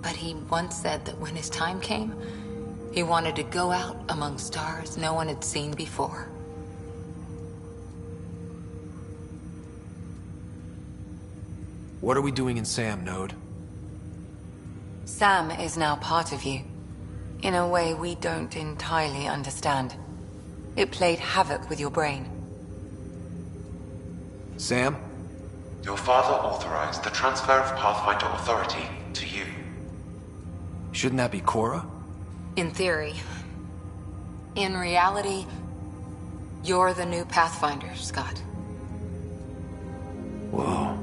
but he once said that when his time came, he wanted to go out among stars no one had seen before. What are we doing in Sam, Node? Sam is now part of you, in a way we don't entirely understand. It played havoc with your brain. Sam? Your father authorized the transfer of Pathfinder authority to you. Shouldn't that be Cora? In theory. In reality, you're the new Pathfinder, Scott. Whoa.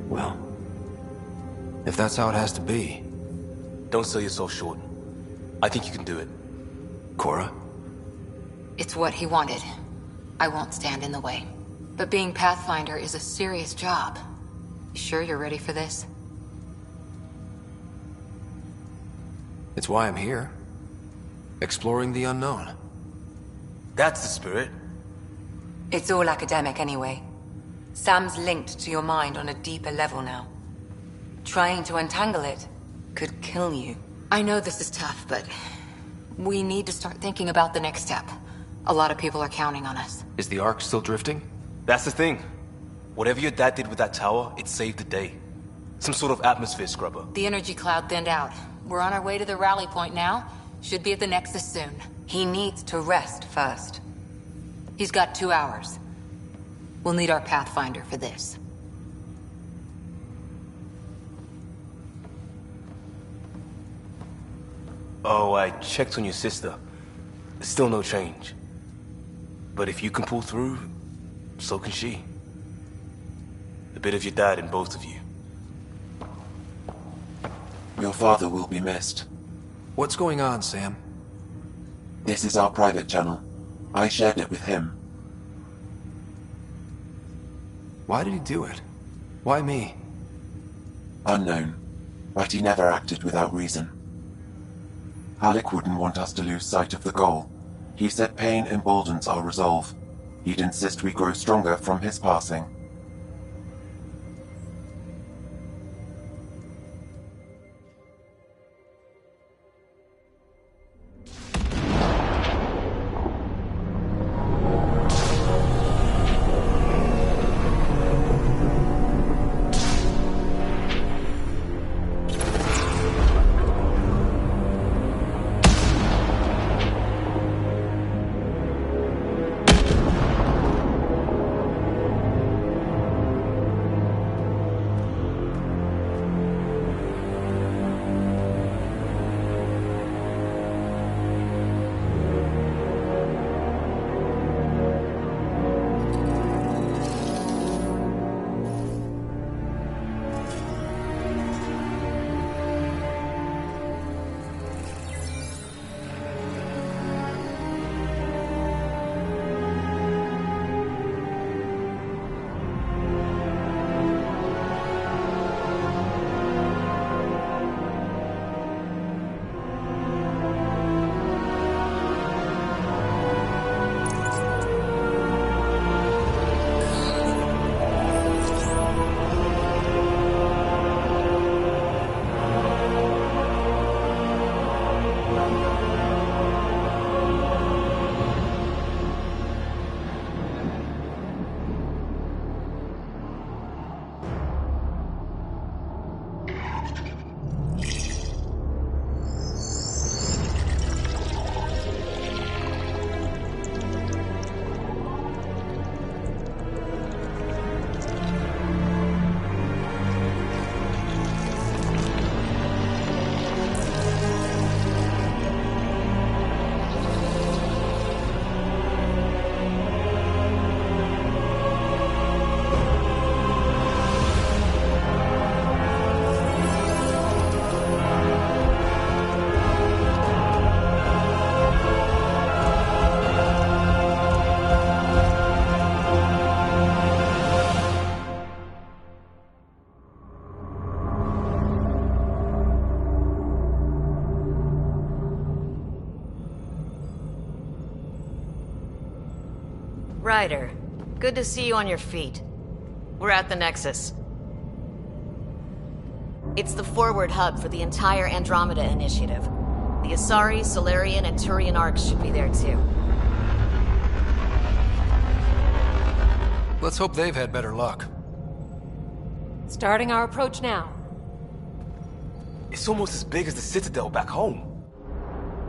Well, if that's how it has to be, Don't sell yourself short. I think you can do it. Cora? It's what he wanted. I won't stand in the way. But being Pathfinder is a serious job. You sure you're ready for this? It's why I'm here. Exploring the unknown. That's the spirit. It's all academic anyway. Sam's linked to your mind on a deeper level now. Trying to untangle it could kill you. I know this is tough, but we need to start thinking about the next step. A lot of people are counting on us. Is the Ark still drifting? That's the thing. Whatever your dad did with that tower, it saved the day. Some sort of atmosphere scrubber. The energy cloud thinned out. We're on our way to the rally point now. Should be at the Nexus soon. He needs to rest first. He's got 2 hours. We'll need our Pathfinder for this. Oh, I checked on your sister. Still no change. But if you can pull through, so can she. A bit of your dad in both of you. Your father will be missed. What's going on, Sam? This is our private channel. I shared it with him. Why did he do it? Why me? Unknown, but he never acted without reason. Alec wouldn't want us to lose sight of the goal. He said pain emboldens our resolve. He'd insist we grow stronger from his passing. Ryder, good to see you on your feet. We're at the Nexus. It's the forward hub for the entire Andromeda initiative. The Asari, Solarian, and Turian arcs should be there too. Let's hope they've had better luck. Starting our approach now. It's almost as big as the Citadel back home.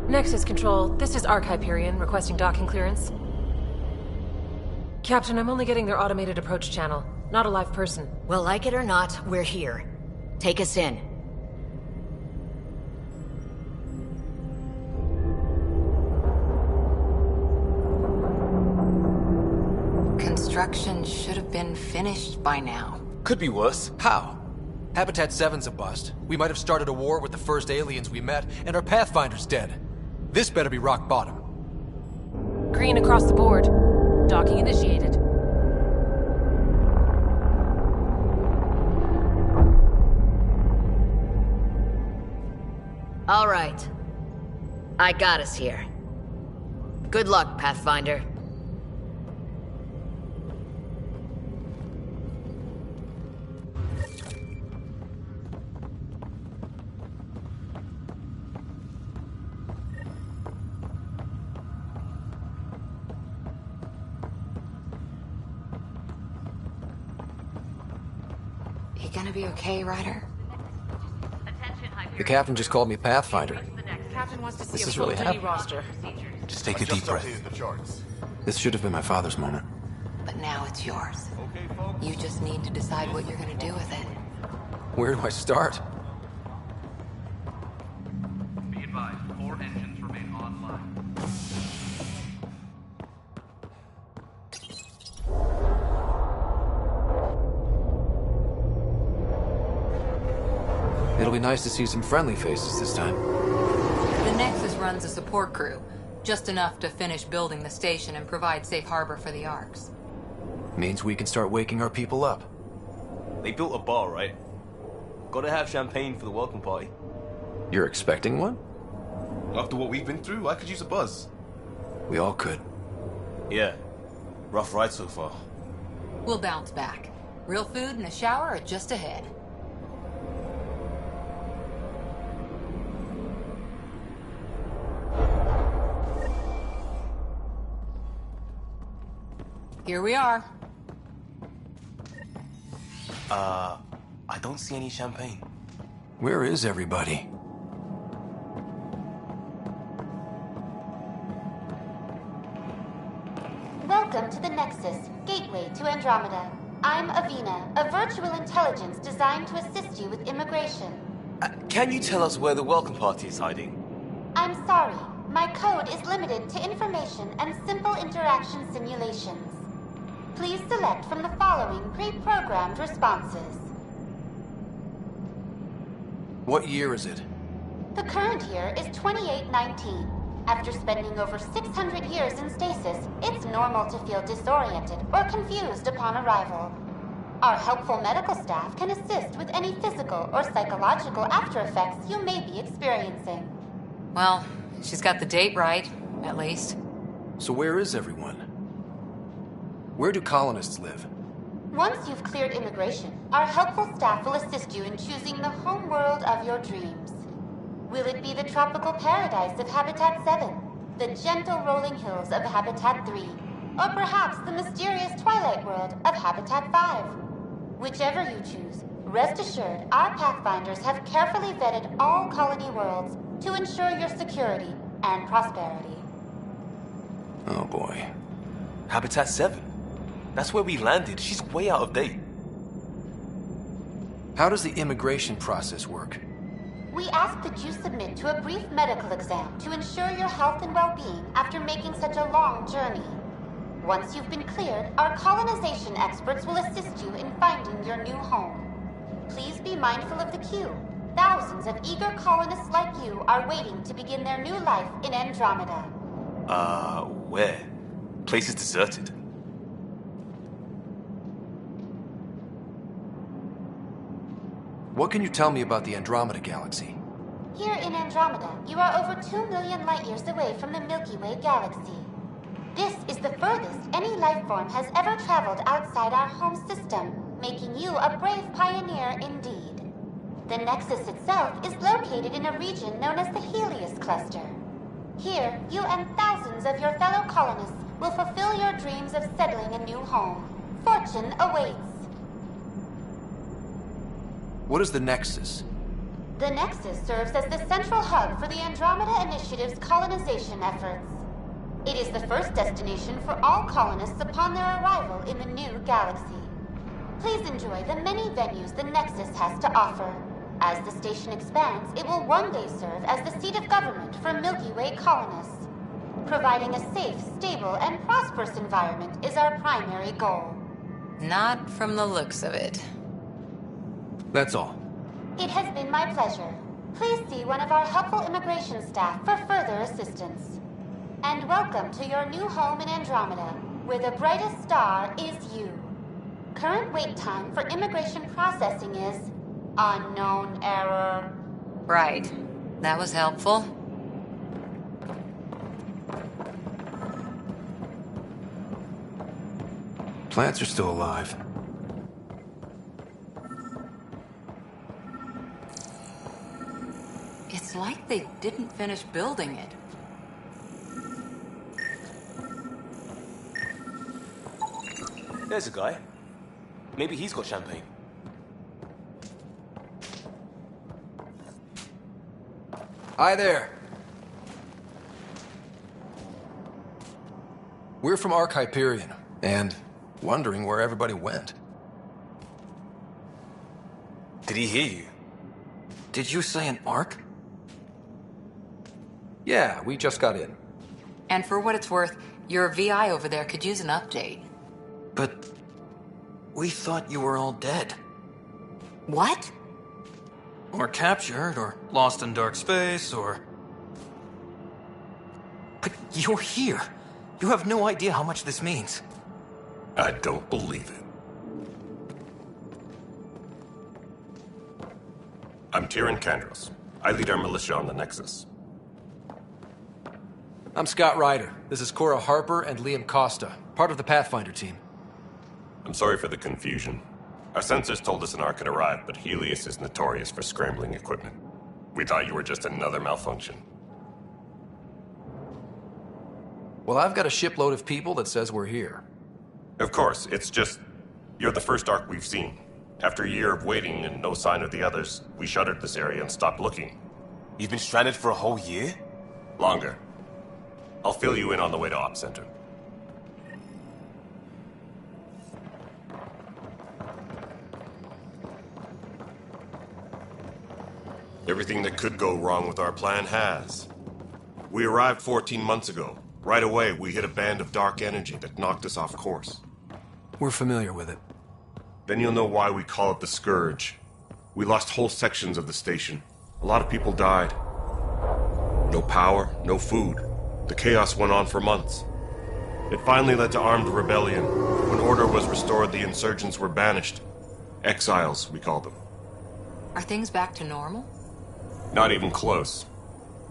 Nexus Control, this is Arc Hyperion requesting docking clearance. Captain, I'm only getting their automated approach channel, not a live person. Well, like it or not, we're here. Take us in. Construction should have been finished by now. Could be worse. How? Habitat 7's a bust. We might have started a war with the first aliens we met, and our Pathfinder's dead. This better be rock bottom. Green across the board. Docking initiated. All right. I got us here. Good luck, Pathfinder. You gonna be okay, Ryder? The captain just called me Pathfinder. Captain wants to see This a is full really duty happening. roster. Just take a deep breath. This should have been my father's moment. But now it's yours. You just need to decide what you're gonna do with it. Where do I start? Be advised, 4 engines remain online. It'll be nice to see some friendly faces this time. The Nexus runs a support crew. Just enough to finish building the station and provide safe harbor for the Arks. Means we can start waking our people up. They built a bar, right? Gotta have champagne for the welcome party. You're expecting one? After what we've been through, I could use a buzz. We all could. Yeah. Rough ride so far. We'll bounce back. Real food and a shower are just ahead. Here we are. I don't see any champagne. Where is everybody? Welcome to the Nexus, gateway to Andromeda. I'm Avina, a virtual intelligence designed to assist you with immigration. Can you tell us where the welcome party is hiding? I'm sorry, my code is limited to information and simple interaction simulations. Please select from the following pre-programmed responses. What year is it? The current year is 2819. After spending over 600 years in stasis, it's normal to feel disoriented or confused upon arrival. Our helpful medical staff can assist with any physical or psychological after effects you may be experiencing. Well, she's got the date right, at least. So where is everyone? Where do colonists live? Once you've cleared immigration, our helpful staff will assist you in choosing the home world of your dreams. Will it be the tropical paradise of Habitat 7, the gentle rolling hills of Habitat 3, or perhaps the mysterious twilight world of Habitat 5? Whichever you choose, rest assured our Pathfinders have carefully vetted all colony worlds to ensure your security and prosperity. Oh boy. Habitat 7? That's where we landed. She's way out of date. How does the immigration process work? We ask that you submit to a brief medical exam to ensure your health and well-being after making such a long journey. Once you've been cleared, our colonization experts will assist you in finding your new home. Please be mindful of the queue. Thousands of eager colonists like you are waiting to begin their new life in Andromeda. Where? Place is deserted. What can you tell me about the Andromeda galaxy? Here in Andromeda, you are over 2 million light-years away from the Milky Way galaxy. This is the furthest any life form has ever traveled outside our home system, making you a brave pioneer indeed. The Nexus itself is located in a region known as the Helios Cluster. Here, you and thousands of your fellow colonists will fulfill your dreams of settling a new home. Fortune awaits. What is the Nexus? The Nexus serves as the central hub for the Andromeda Initiative's colonization efforts. It is the first destination for all colonists upon their arrival in the new galaxy. Please enjoy the many venues the Nexus has to offer. As the station expands, it will one day serve as the seat of government for Milky Way colonists. Providing a safe, stable, and prosperous environment is our primary goal. Not from the looks of it. That's all. It has been my pleasure. Please see one of our helpful immigration staff for further assistance. And welcome to your new home in Andromeda, where the brightest star is you. Current wait time for immigration processing is unknown error. Right. That was helpful. Plants are still alive. It's like they didn't finish building it. There's a guy. Maybe he's got champagne. Hi there. We're from Hyperion, and wondering where everybody went. Did he hear you? Did you say an Ark? Yeah, we just got in. And for what it's worth, your VI over there could use an update. But we thought you were all dead. What? Or captured, or lost in dark space, or... But you're here. You have no idea how much this means. I don't believe it. I'm Tyrion Kandros. I lead our militia on the Nexus. I'm Scott Ryder. This is Cora Harper and Liam Costa, part of the Pathfinder team. I'm sorry for the confusion. Our sensors told us an Ark had arrived, but Helios is notorious for scrambling equipment. We thought you were just another malfunction. Well, I've got a shipload of people that says we're here. Of course, it's just... You're the first Ark we've seen. After a year of waiting and no sign of the others, we shuttered this area and stopped looking. You've been stranded for a whole year? Longer. I'll fill you in on the way to Op Center. Everything that could go wrong with our plan has. We arrived 14 months ago. Right away, we hit a band of dark energy that knocked us off course. We're familiar with it. Then you'll know why we call it the Scourge. We lost whole sections of the station. A lot of people died. No power, no food. The chaos went on for months. It finally led to armed rebellion. When order was restored, the insurgents were banished. Exiles, we call them. Are things back to normal? Not even close.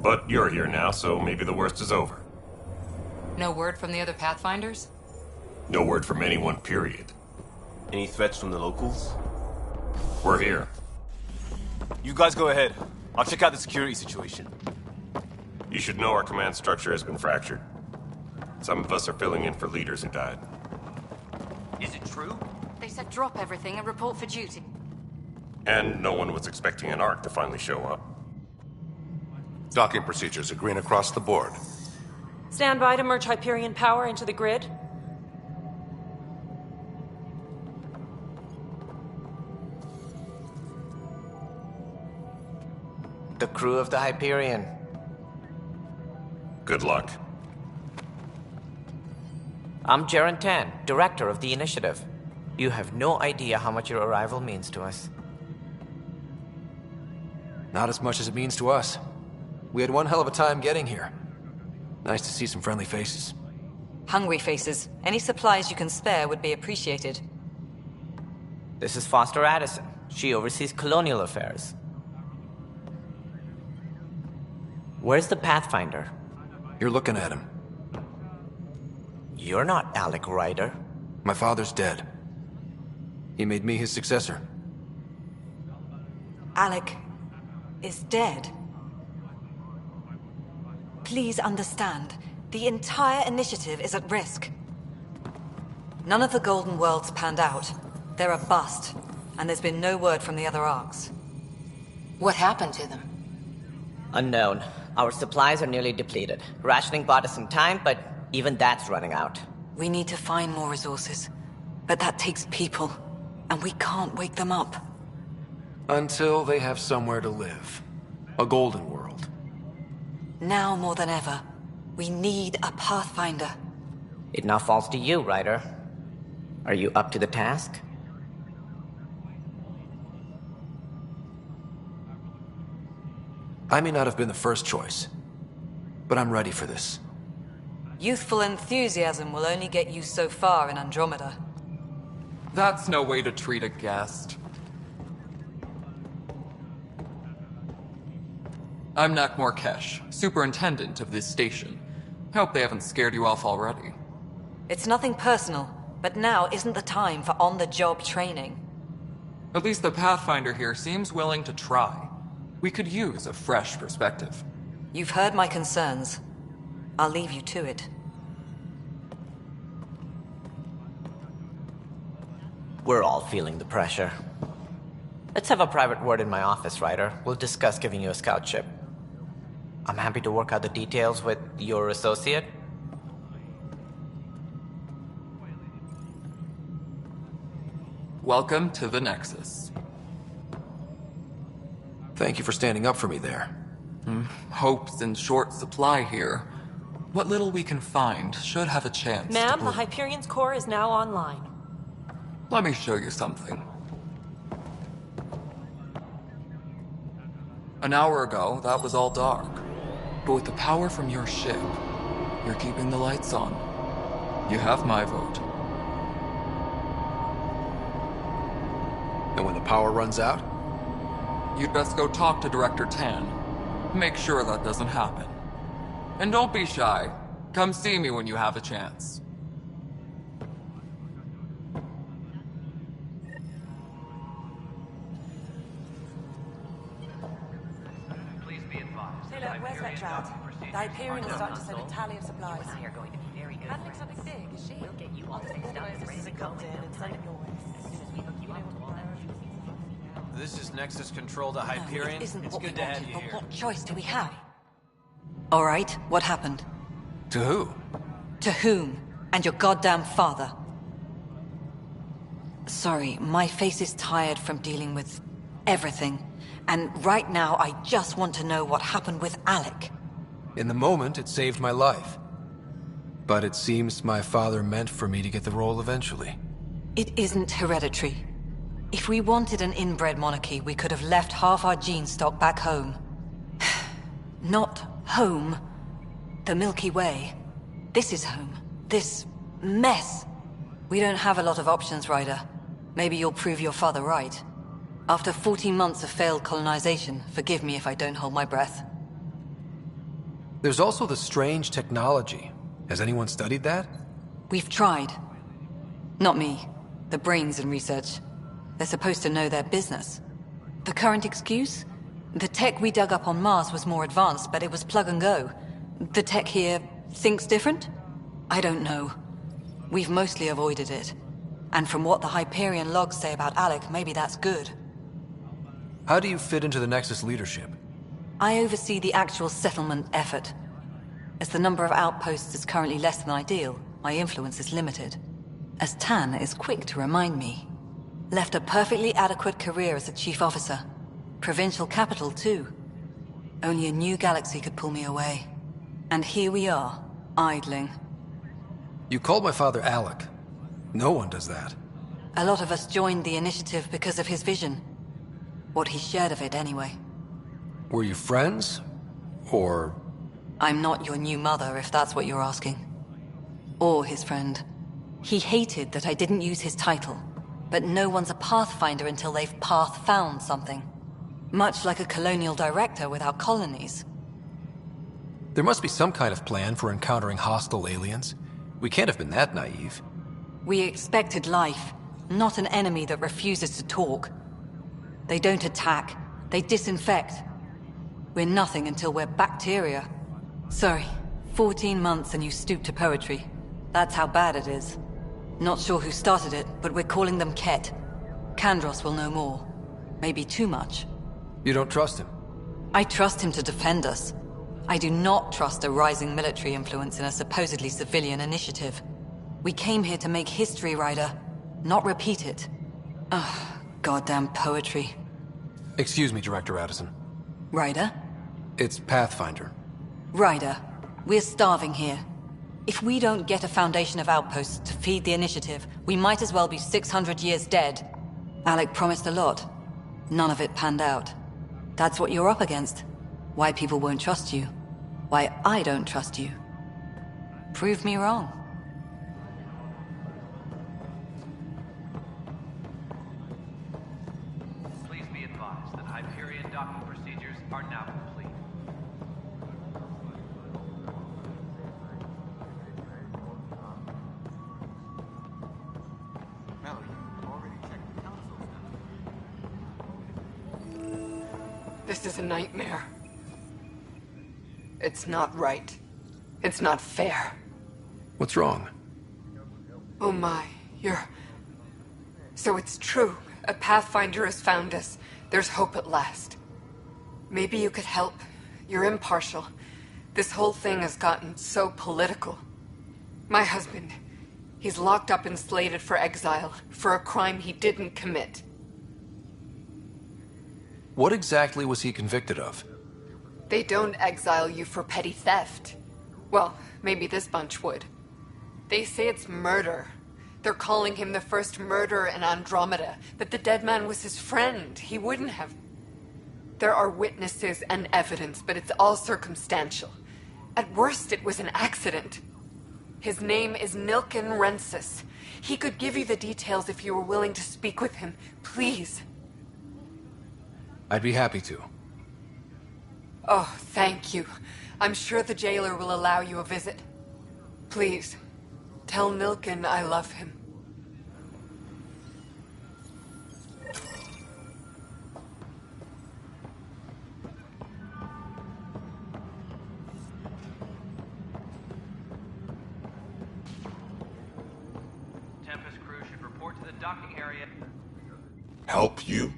But you're here now, so maybe the worst is over. No word from the other Pathfinders? No word from anyone, period. Any threats from the locals? We're here. You guys go ahead. I'll check out the security situation. You should know our command structure has been fractured. Some of us are filling in for leaders who died. Is it true? They said drop everything and report for duty. And no one was expecting an Ark to finally show up. Docking procedures are green across the board. Stand by to merge Hyperion power into the grid. The crew of the Hyperion. Good luck. I'm Jaren Tan, director of the initiative. You have no idea how much your arrival means to us. Not as much as it means to us. We had one hell of a time getting here. Nice to see some friendly faces. Hungry faces. Any supplies you can spare would be appreciated. This is Foster Addison. She oversees colonial affairs. Where's the Pathfinder? You're looking at him. You're not Alec Ryder. My father's dead. He made me his successor. Alec is dead. Please understand, the entire initiative is at risk. None of the Golden Worlds panned out. They're a bust, and there's been no word from the other Arks. What happened to them? Unknown. Our supplies are nearly depleted. Rationing bought us some time, but even that's running out. We need to find more resources, but that takes people, and we can't wake them up. Until they have somewhere to live. A golden world. Now more than ever. We need a Pathfinder. It now falls to you, Ryder. Are you up to the task? I may not have been the first choice, but I'm ready for this. Youthful enthusiasm will only get you so far in Andromeda. That's no way to treat a guest. I'm Nak Morkesh, superintendent of this station. Hope they haven't scared you off already. It's nothing personal, but now isn't the time for on-the-job training. At least the Pathfinder here seems willing to try. We could use a fresh perspective. You've heard my concerns. I'll leave you to it. We're all feeling the pressure. Let's have a private word in my office, Ryder. We'll discuss giving you a scout ship. I'm happy to work out the details with your associate. Welcome to the Nexus. Thank you for standing up for me there. Hope's in short supply here. What little we can find should have a chance. Ma'am, the Hyperion's core is now online. Let me show you something. An hour ago, that was all dark. But with the power from your ship, you're keeping the lights on. You have my vote. And when the power runs out? You'd best go talk to Director Tan. Make sure that doesn't happen. And don't be shy. Come see me when you have a chance. Please be advised. Hey look, where's that child? The Hyperion is starting to send a tally of supplies. You're going to be very good. Handling something big, is she? We'll get you all I'll just fixed up organize and this ready as to it go comes in and send it your way. This is Nexus Control to Hyperion. No, it isn't It's what good we to have wanted, you but here. what choice do we have? All right, what happened? To who? To whom? And your goddamn father. Sorry, my face is tired from dealing with everything. And right now, I just want to know what happened with Alec. In the moment, it saved my life. But it seems my father meant for me to get the role eventually. It isn't hereditary. If we wanted an inbred monarchy, we could have left half our gene stock back home. Not home. The Milky Way. This is home. This mess. We don't have a lot of options, Ryder. Maybe you'll prove your father right. After 14 months of failed colonization, forgive me if I don't hold my breath. There's also the strange technology. Has anyone studied that? We've tried. Not me. The brains in research. They're supposed to know their business. The current excuse? The tech we dug up on Mars was more advanced, but it was plug and go. The tech here thinks different? I don't know. We've mostly avoided it. And from what the Hyperion logs say about Alec, maybe that's good. How do you fit into the Nexus leadership? I oversee the actual settlement effort. As the number of outposts is currently less than ideal, my influence is limited. As Tan is quick to remind me. Left a perfectly adequate career as a chief officer. Provincial capital, too. Only a new galaxy could pull me away. And here we are, idling. You called my father Alec. No one does that. A lot of us joined the initiative because of his vision. What he shared of it, anyway. Were you friends? Or... I'm not your new mother, if that's what you're asking. Or his friend. He hated that I didn't use his title. But no one's a Pathfinder until they've path-found something. Much like a colonial director without colonies. There must be some kind of plan for encountering hostile aliens. We can't have been that naive. We expected life, not an enemy that refuses to talk. They don't attack, they disinfect. We're nothing until we're bacteria. Sorry, 14 months and you stoop to poetry. That's how bad it is. Not sure who started it, but we're calling them Ket. Kandros will know more. Maybe too much. You don't trust him? I trust him to defend us. I do not trust a rising military influence in a supposedly civilian initiative. We came here to make history, Ryder, not repeat it. Ugh, goddamn poetry. Excuse me, Director Addison. Ryder? It's Pathfinder. Ryder. We're starving here. If we don't get a foundation of outposts to feed the initiative, we might as well be 600 years dead. Alec promised a lot. None of it panned out. That's what you're up against. Why people won't trust you. Why I don't trust you. Prove me wrong. Please be advised that Hyperion docking procedures are now complete. This is a nightmare. It's not right. It's not fair. What's wrong? Oh my, So it's true. A Pathfinder has found us. There's hope at last. Maybe you could help. You're impartial. This whole thing has gotten so political. My husband, he's locked up and slated for exile for a crime he didn't commit. What exactly was he convicted of? They don't exile you for petty theft. Well, maybe this bunch would. They say it's murder. They're calling him the first murderer in Andromeda, that the dead man was his friend. He wouldn't have. There are witnesses and evidence, but it's all circumstantial. At worst, it was an accident. His name is Nilken Rensis. He could give you the details if you were willing to speak with him. Please. I'd be happy to. Oh, thank you. I'm sure the jailer will allow you a visit. Please, tell Nilken I love him. Tempest crew should report to the docking area. Help you?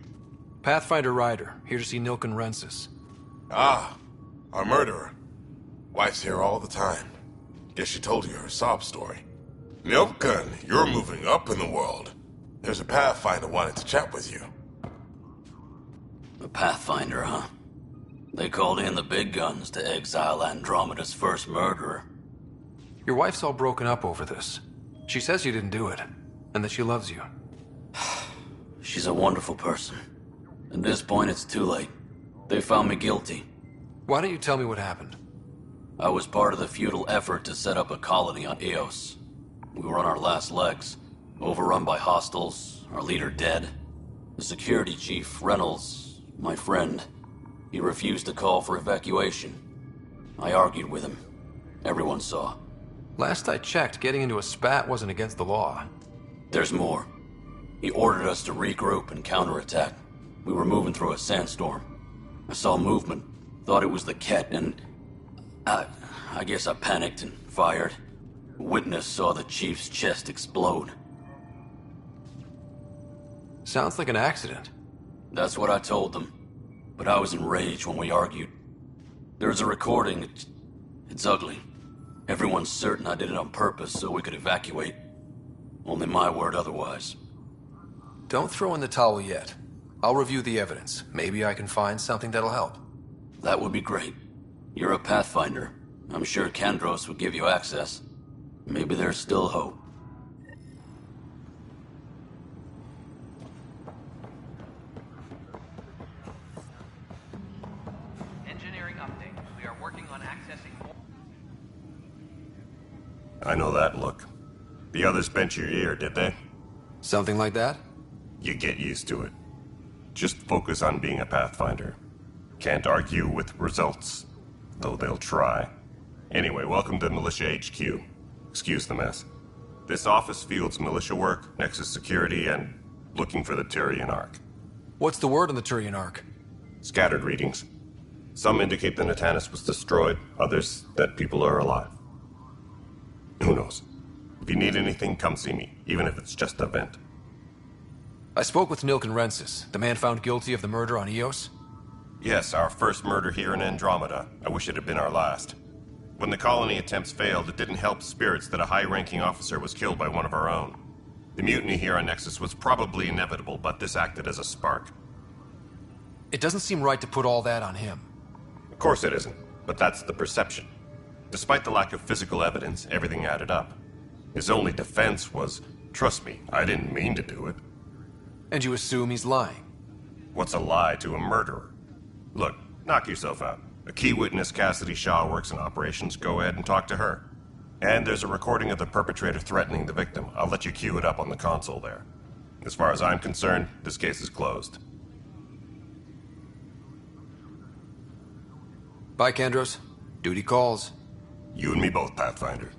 Pathfinder Ryder, here to see Nilken Rensis. Ah, our murderer. Wife's here all the time. Guess she told you her sob story. Nilken, you're moving up in the world. There's a Pathfinder wanting to chat with you. A Pathfinder, huh? They called in the big guns to exile Andromeda's first murderer. Your wife's all broken up over this. She says you didn't do it, and that she loves you. She's a wonderful person. At this point, it's too late. They found me guilty. Why don't you tell me what happened? I was part of the futile effort to set up a colony on Eos. We were on our last legs, overrun by hostiles, our leader dead. The security chief, Reynolds, my friend, he refused to call for evacuation. I argued with him. Everyone saw. Last I checked, getting into a spat wasn't against the law. There's more. He ordered us to regroup and counterattack. We were moving through a sandstorm. I saw movement, thought it was the Ket, and I guess I panicked and fired. A witness saw the chief's chest explode. Sounds like an accident. That's what I told them. But I was enraged when we argued. There's a recording. It's ugly. Everyone's certain I did it on purpose so we could evacuate. Only my word otherwise. Don't throw in the towel yet. I'll review the evidence. Maybe I can find something that'll help. That would be great. You're a Pathfinder. I'm sure Kandros would give you access. Maybe there's still hope. Engineering update. We are working on accessing more. I know that look. The others bent your ear, did they? Something like that? You get used to it. Just focus on being a Pathfinder. Can't argue with results, though they'll try. Anyway, welcome to Militia HQ. Excuse the mess. This office fields militia work, Nexus security, and looking for the Turian Ark. What's the word on the Turian Ark? Scattered readings. Some indicate the Natanus was destroyed, others that people are alive. Who knows? If you need anything, come see me, even if it's just a vent. I spoke with Nilken Rensis, the man found guilty of the murder on Eos. Yes, our first murder here in Andromeda. I wish it had been our last. When the colony attempts failed, it didn't help spirits that a high-ranking officer was killed by one of our own. The mutiny here on Nexus was probably inevitable, but this acted as a spark. It doesn't seem right to put all that on him. Of course it isn't, but that's the perception. Despite the lack of physical evidence, everything added up. His only defense was, trust me, I didn't mean to do it. And you assume he's lying? What's a lie to a murderer? Look, knock yourself out. A key witness, Cassidy Shaw, works in operations. Go ahead and talk to her. And there's a recording of the perpetrator threatening the victim. I'll let you cue it up on the console there. As far as I'm concerned, this case is closed. Bye, Kandros. Duty calls. You and me both, Pathfinder.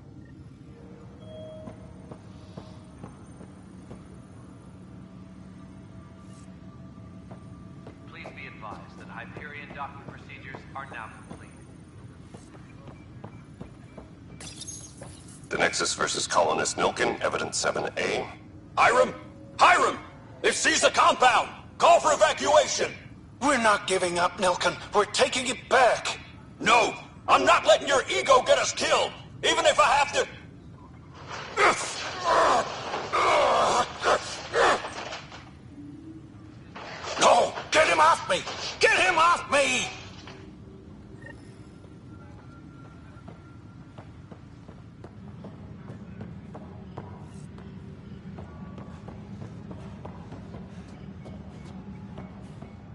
Please be advised that Hyperion docking procedures are now complete. The Nexus versus Colonist Nilkin, Evidence 7A. Hiram! Hiram! They've seized the compound! Call for evacuation! We're not giving up, Nilkin. We're taking it back. No! I'm not letting your ego get us killed! Even if I have to... No! Get him off me! Get him off me!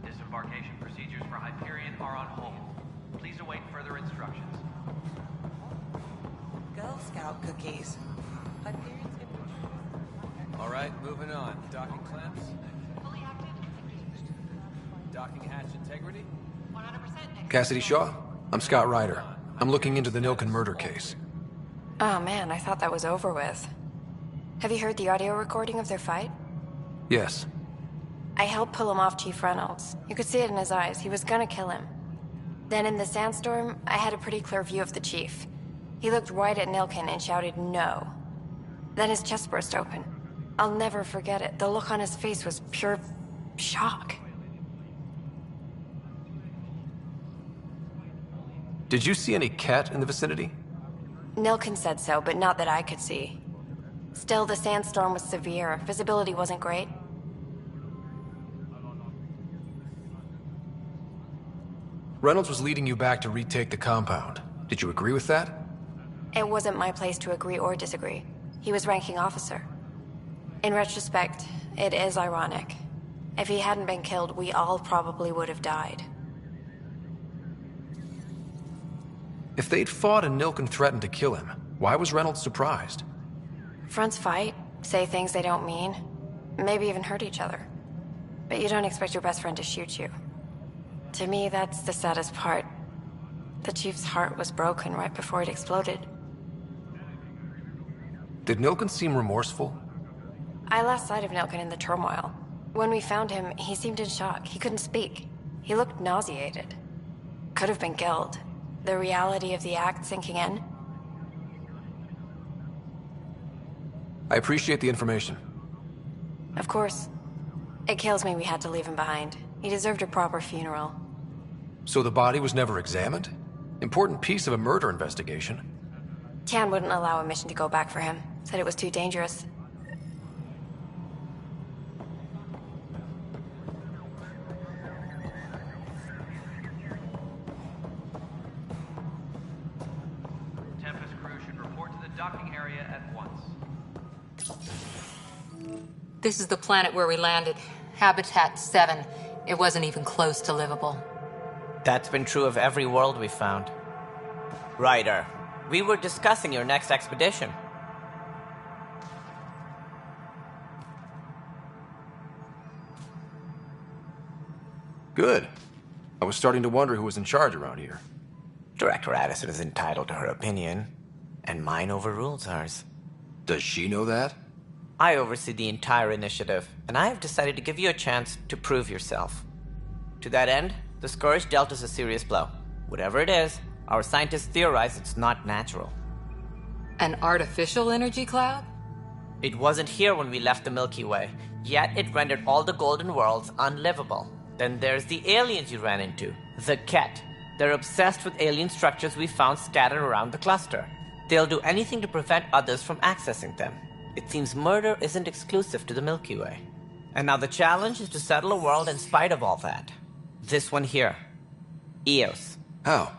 Disembarkation procedures for Hyperion are on hold. Please await further instructions. Girl Scout cookies. All right, moving on. Docking clamps. Docking hatch integrity. Cassidy Shaw? I'm Scott Ryder. I'm looking into the Nilkin murder case. Oh man, I thought that was over with. Have you heard the audio recording of their fight? Yes. I helped pull him off Chief Reynolds. You could see it in his eyes. He was gonna kill him. Then in the sandstorm, I had a pretty clear view of the Chief. He looked right at Nilkin and shouted no. Then his chest burst open. I'll never forget it. The look on his face was pure shock. Did you see any cat in the vicinity? Nilkin said so, but not that I could see. Still, the sandstorm was severe. Visibility wasn't great. Reynolds was leading you back to retake the compound. Did you agree with that? It wasn't my place to agree or disagree. He was ranking officer. In retrospect, it is ironic. If he hadn't been killed, we all probably would have died. If they'd fought and Nilkin threatened to kill him, why was Reynolds surprised? Fronts fight, say things they don't mean, maybe even hurt each other. But you don't expect your best friend to shoot you. To me, that's the saddest part. The Chief's heart was broken right before it exploded. Did Nilkin seem remorseful? I lost sight of Nilkin in the turmoil. When we found him, he seemed in shock. He couldn't speak. He looked nauseated. Could have been guilt. The reality of the act sinking in. I appreciate the information. Of course. It kills me we had to leave him behind. He deserved a proper funeral. So the body was never examined? Important piece of a murder investigation. Tian wouldn't allow a mission to go back for him. Said it was too dangerous. Tempest crew should report to the docking area at once. This is the planet where we landed. Habitat 7. It wasn't even close to livable. That's been true of every world we found. Ryder, we were discussing your next expedition. Good. I was starting to wonder who was in charge around here. Director Addison is entitled to her opinion, and mine overrules hers. Does she know that? I oversee the entire initiative, and I have decided to give you a chance to prove yourself. To that end, the Scourge dealt us a serious blow. Whatever it is, our scientists theorize it's not natural. An artificial energy cloud? It wasn't here when we left the Milky Way, yet it rendered all the golden worlds unlivable. Then there's the aliens you ran into, the Ket. They're obsessed with alien structures we found scattered around the cluster. They'll do anything to prevent others from accessing them. It seems murder isn't exclusive to the Milky Way. And now the challenge is to settle a world in spite of all that. This one here. Eos. How?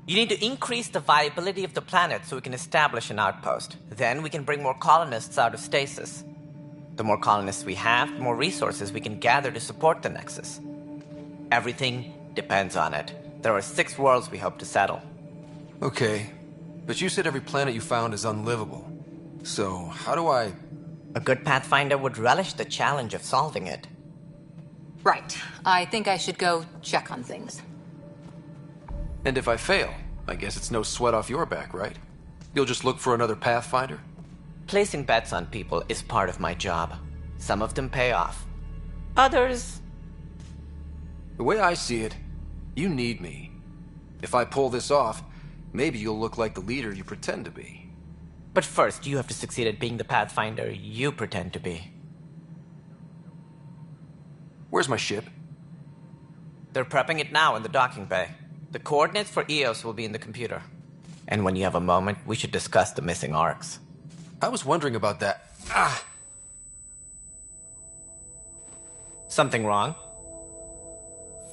You need to increase the viability of the planet so we can establish an outpost. Then we can bring more colonists out of stasis. The more colonists we have, the more resources we can gather to support the Nexus. Everything depends on it. There are 6 worlds we hope to settle. Okay, but you said every planet you found is unlivable. So, how do I... A good Pathfinder would relish the challenge of solving it. Right. I think I should go check on things. And if I fail, I guess it's no sweat off your back, right? You'll just look for another Pathfinder? Placing bets on people is part of my job. Some of them pay off. Others... The way I see it, you need me. If I pull this off, maybe you'll look like the leader you pretend to be. But first, you have to succeed at being the Pathfinder you pretend to be. Where's my ship? They're prepping it now in the docking bay. The coordinates for EOS will be in the computer. And when you have a moment, we should discuss the missing arcs. I was wondering about that. Something wrong?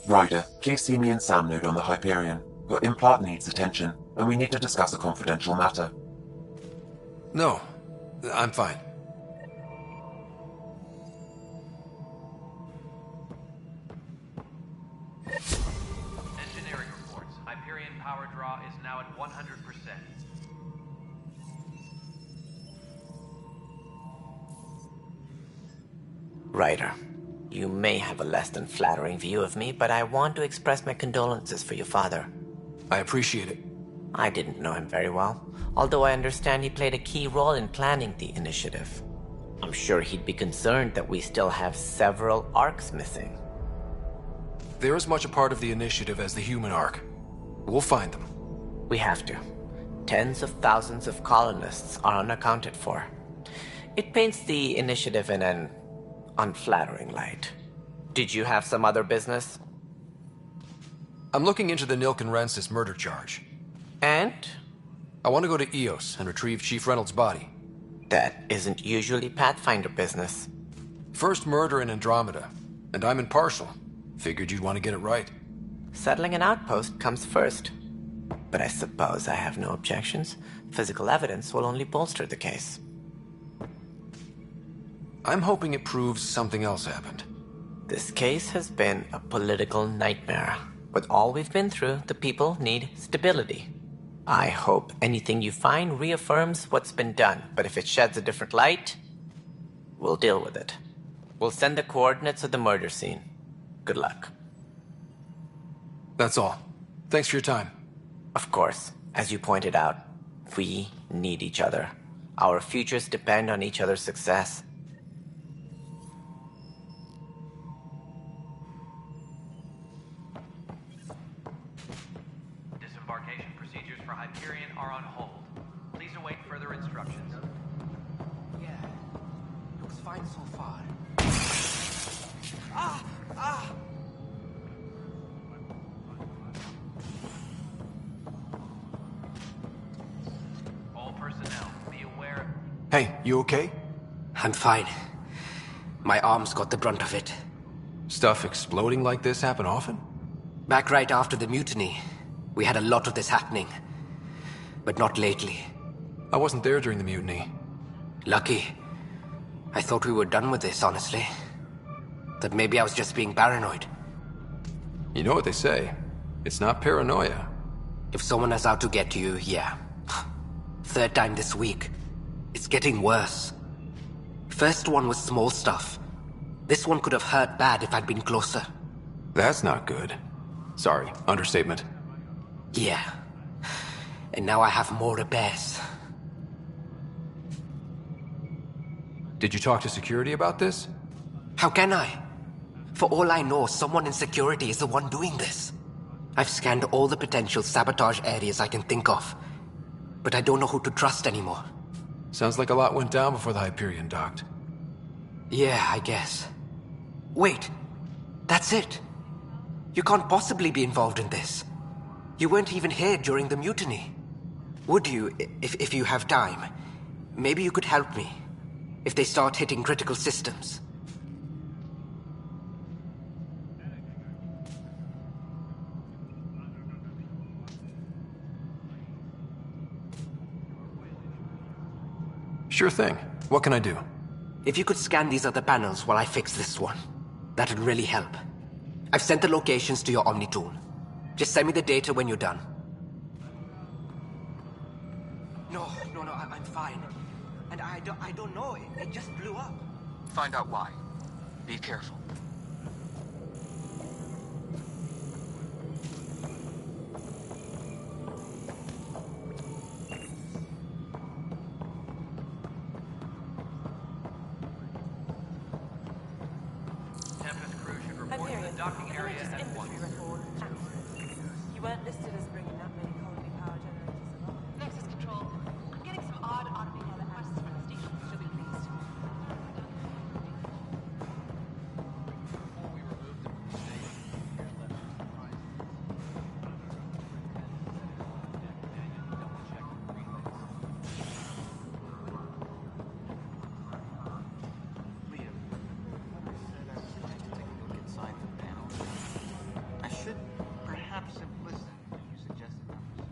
Ryder, please see me and Sam Node on the Hyperion. Your implant needs attention, and we need to discuss a confidential matter. No, I'm fine. Engineering reports. Hyperion power draw is now at 100%. Ryder, you may have a less than flattering view of me, but I want to express my condolences for your father. I appreciate it. I didn't know him very well, although I understand he played a key role in planning the initiative. I'm sure he'd be concerned that we still have several arcs missing. They're as much a part of the initiative as the human arc. We'll find them. We have to. Tens of thousands of colonists are unaccounted for. It paints the initiative in an unflattering light. Did you have some other business? I'm looking into the Nilk and Rensis murder charge. And? I want to go to EOS and retrieve Chief Reynolds' body. That isn't usually Pathfinder business. First murder in Andromeda, and I'm impartial. Figured you'd want to get it right. Settling an outpost comes first. But I suppose I have no objections. Physical evidence will only bolster the case. I'm hoping it proves something else happened. This case has been a political nightmare. With all we've been through, the people need stability. I hope anything you find reaffirms what's been done, but if it sheds a different light, we'll deal with it. We'll send the coordinates of the murder scene. Good luck. That's all. Thanks for your time. Of course. As you pointed out, we need each other. Our futures depend on each other's success. Disembarkation procedures for Hyperion are on hold. Please await further instructions. Yeah. Looks fine so far. All personnel, be aware. Hey, you okay? I'm fine. My arms got the brunt of it. Stuff exploding like this happen often? Back right after the mutiny, we had a lot of this happening. But not lately. I wasn't there during the mutiny. Lucky. I thought we were done with this, honestly. That maybe I was just being paranoid. You know what they say. It's not paranoia. If someone is out to get you, yeah. Third time this week. It's getting worse. First one was small stuff. This one could have hurt bad if I'd been closer. That's not good. Sorry, understatement. Yeah. And now I have more repairs. Did you talk to security about this? How can I? For all I know, someone in security is the one doing this. I've scanned all the potential sabotage areas I can think of. But I don't know who to trust anymore. Sounds like a lot went down before the Hyperion docked. Yeah, I guess. Wait. That's it. You can't possibly be involved in this. You weren't even here during the mutiny. Would you, if you have time? Maybe you could help me. If they start hitting critical systems. Sure thing. What can I do? If you could scan these other panels while I fix this one, that'd really help. I've sent the locations to your Omni tool. Just send me the data when you're done. No, I'm fine. And I don't know, it just blew up. Find out why. Be careful. Tempest crew should report to the docking area at once. You weren't listed as bringing that many colony power generators along. Nexus Control. I'm getting some odd automated requests from the station. She'll be pleased. I should perhaps have listened when you suggested numbers.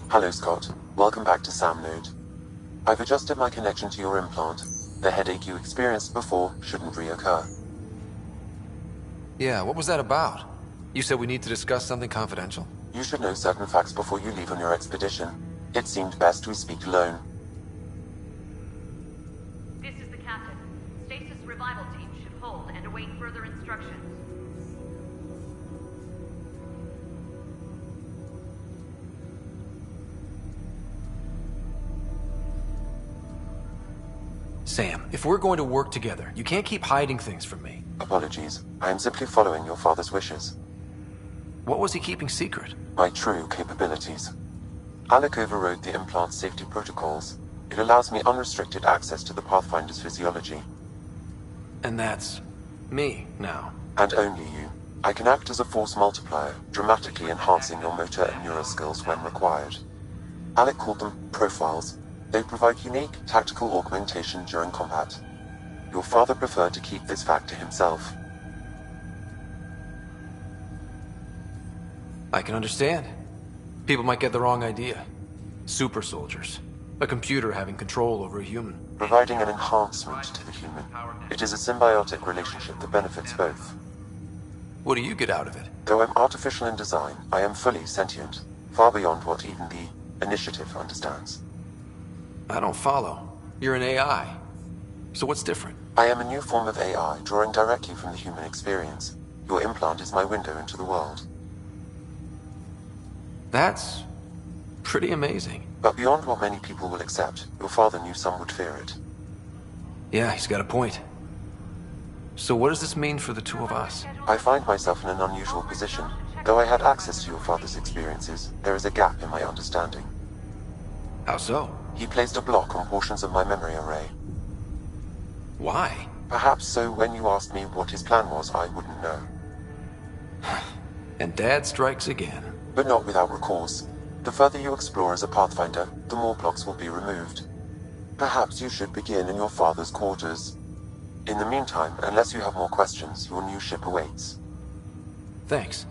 Hello, Scott. Welcome back to Sam Node. I've adjusted my connection to your implant. The headache you experienced before shouldn't reoccur. Yeah, what was that about? You said we need to discuss something confidential? You should know certain facts before you leave on your expedition. It seemed best we speak alone. This is the captain. Stasis revival team should hold and await further instructions. Sam, if we're going to work together, you can't keep hiding things from me. Apologies. I am simply following your father's wishes. What was he keeping secret? My true capabilities. Alec overrode the implant's safety protocols. It allows me unrestricted access to the Pathfinder's physiology. And that's me now. And only you. I can act as a force multiplier, dramatically enhancing your motor and neural skills when required. Alec called them profiles. They provide unique tactical augmentation during combat. Your father preferred to keep this fact to himself. I can understand. People might get the wrong idea. Super soldiers. A computer having control over a human. Providing an enhancement to the human. It is a symbiotic relationship that benefits both. What do you get out of it? Though I'm artificial in design, I am fully sentient. Far beyond what even the Initiative understands. I don't follow. You're an AI. So what's different? I am a new form of AI, drawing directly from the human experience. Your implant is my window into the world. That's pretty amazing. But beyond what many people will accept, your father knew some would fear it. Yeah, he's got a point. So what does this mean for the two of us? I find myself in an unusual position. Though I had access to your father's experiences, there is a gap in my understanding. How so? He placed a block on portions of my memory array. Why? Perhaps so when you asked me what his plan was, I wouldn't know. And Dad strikes again. But not without recourse. The further you explore as a Pathfinder, the more blocks will be removed. Perhaps you should begin in your father's quarters. In the meantime, unless you have more questions, your new ship awaits. Thanks.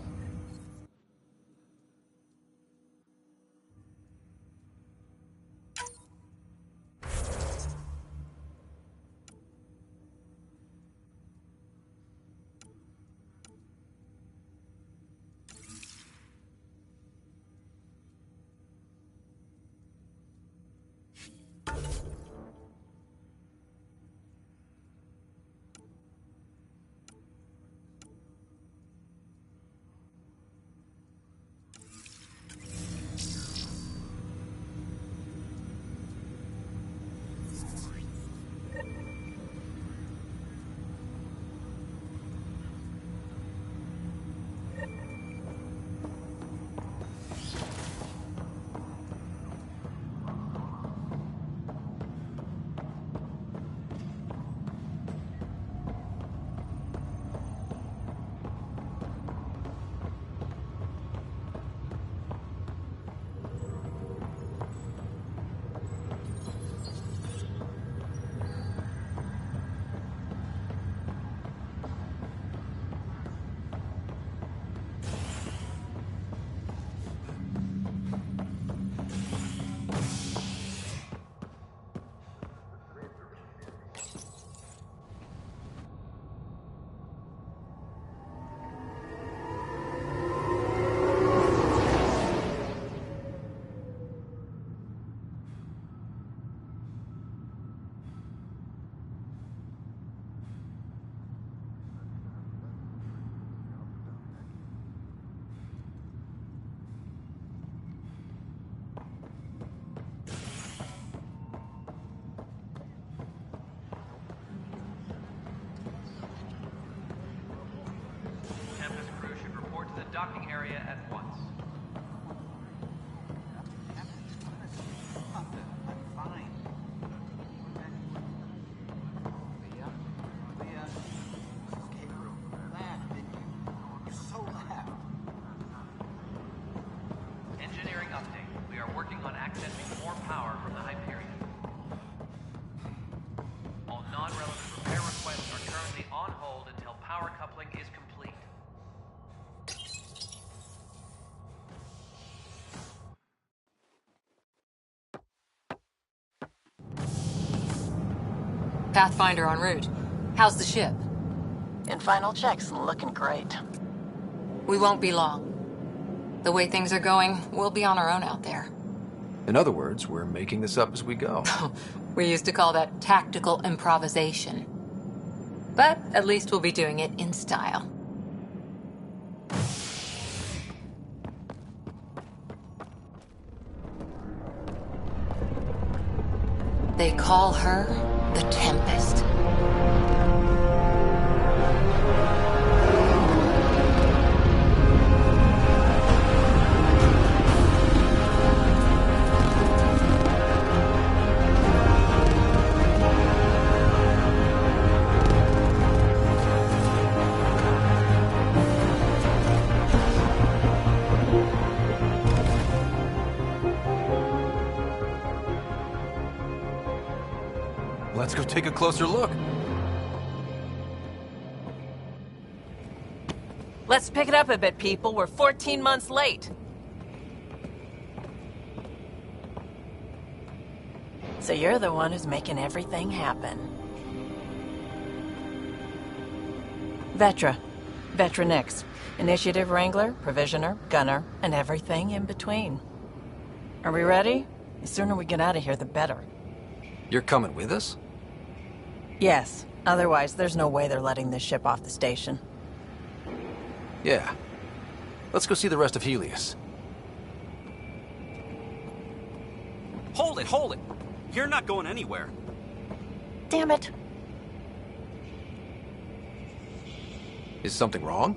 Docking area at once. Engineering update. We are working on accessing more power from the Hyperion. All non-relevant repair requests are currently on hold until power coupling is complete. Pathfinder en route. How's the ship? In final checks, looking great. We won't be long. The way things are going, we'll be on our own out there. In other words, we're making this up as we go. We used to call that tactical improvisation. But at least we'll be doing it in style. They call her the Tempest. Let's go take a closer look. Let's pick it up a bit, people. We're 14 months late. So you're the one who's making everything happen. Vetra. Vetra Nix. Initiative Wrangler, Provisioner, Gunner, and everything in between. Are we ready? The sooner we get out of here, the better. You're coming with us? Yes. Otherwise, there's no way they're letting this ship off the station. Yeah. Let's go see the rest of Helios. Hold it, hold it! You're not going anywhere. Damn it. Is something wrong?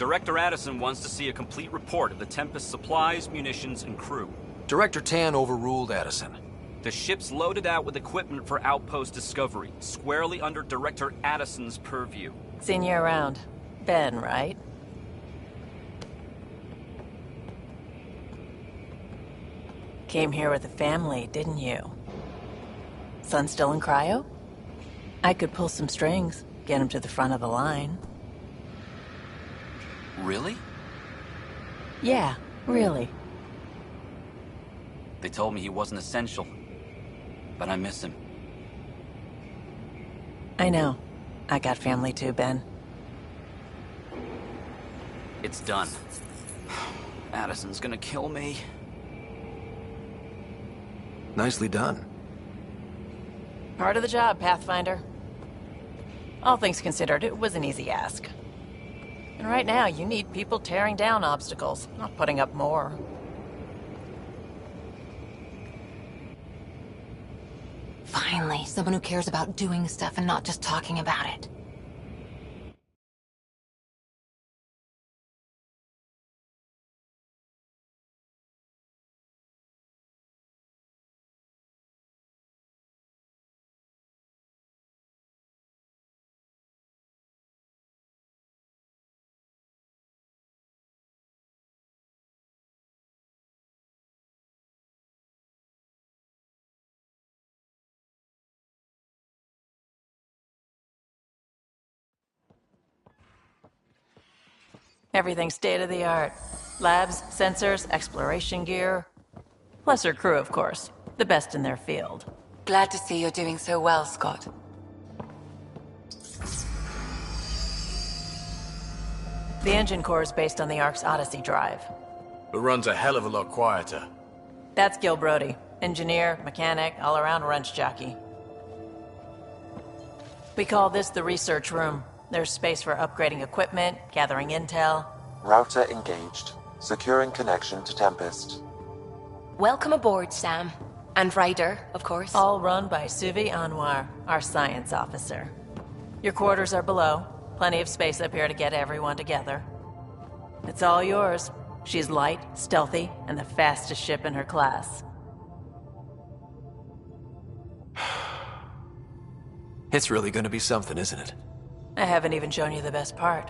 Director Addison wants to see a complete report of the Tempest's supplies, munitions, and crew. Director Tan overruled Addison. The ship's loaded out with equipment for outpost discovery, squarely under Director Addison's purview. Seen you around. Ben, right? Came here with a family, didn't you? Son still in cryo? I could pull some strings, get him to the front of the line. Really? Yeah, really. They told me he wasn't essential, but I miss him. I know. I got family too, Ben. It's done. Addison's gonna kill me. Nicely done. Part of the job, Pathfinder. All things considered, it was an easy ask. And right now, you need people tearing down obstacles, not putting up more. Finally, someone who cares about doing stuff and not just talking about it. Everything's state-of-the-art. Labs, sensors, exploration gear. Plus her crew, of course. The best in their field. Glad to see you're doing so well, Scott. The engine core is based on the Ark's Odyssey drive. It runs a hell of a lot quieter. That's Gil Brody. Engineer, mechanic, all-around wrench jockey. We call this the research room. There's space for upgrading equipment, gathering intel. Router engaged. Securing connection to Tempest. Welcome aboard, Sam. And Ryder, of course. All run by Suvi Anwar, our science officer. Your quarters are below. Plenty of space up here to get everyone together. It's all yours. She's light, stealthy, and the fastest ship in her class. It's really gonna be something, isn't it? I haven't even shown you the best part.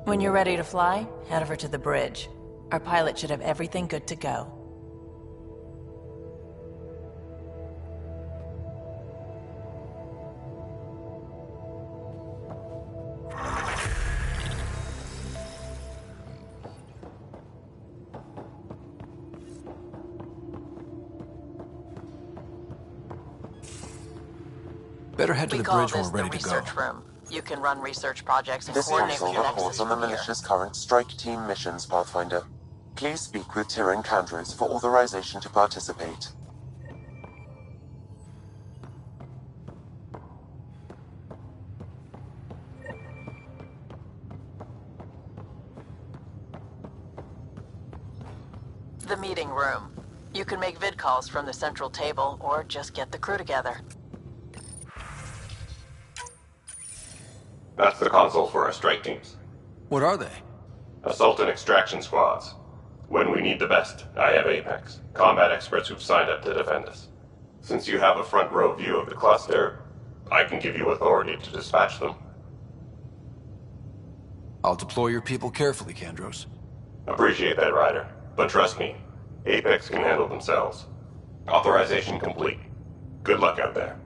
When you're ready to fly, head over to the bridge. Our pilot should have everything good to go. Better head to the bridge when we're ready to go. Research room. You can run research projects and This coordinate console with reports on the militia's current strike team missions, Pathfinder. Please speak with Tyrion Candros for authorization to participate. The meeting room. You can make vid calls from the central table or just get the crew together. That's the console for our strike teams. What are they? Assault and extraction squads. When we need the best, I have Apex, combat experts who've signed up to defend us. Since you have a front row view of the cluster, I can give you authority to dispatch them. I'll deploy your people carefully, Candros. Appreciate that, Ryder. But trust me, Apex can handle themselves. Authorization complete. Good luck out there.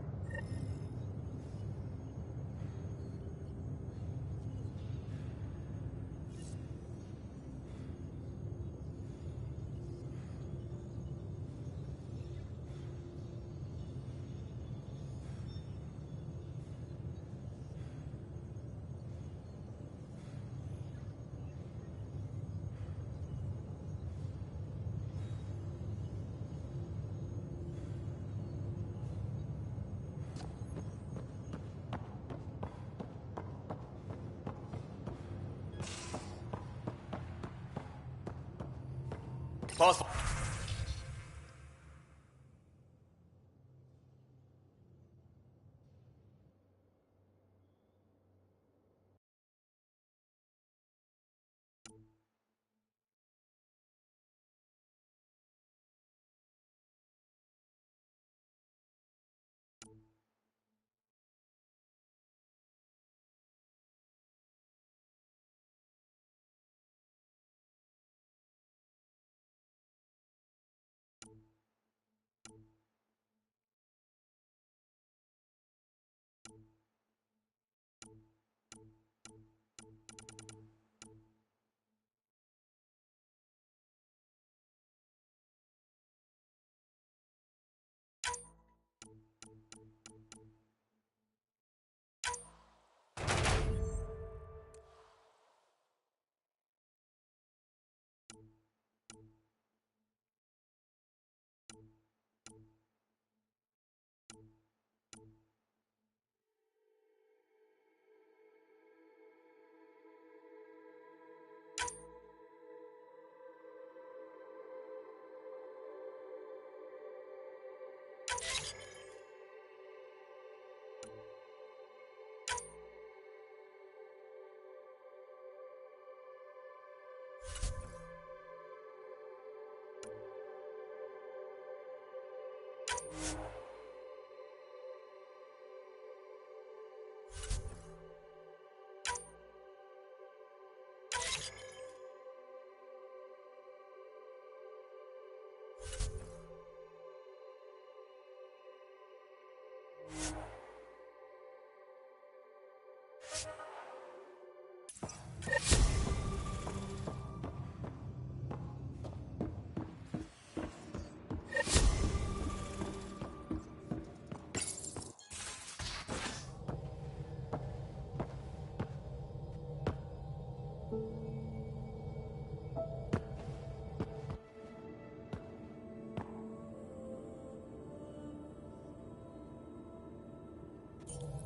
Possible.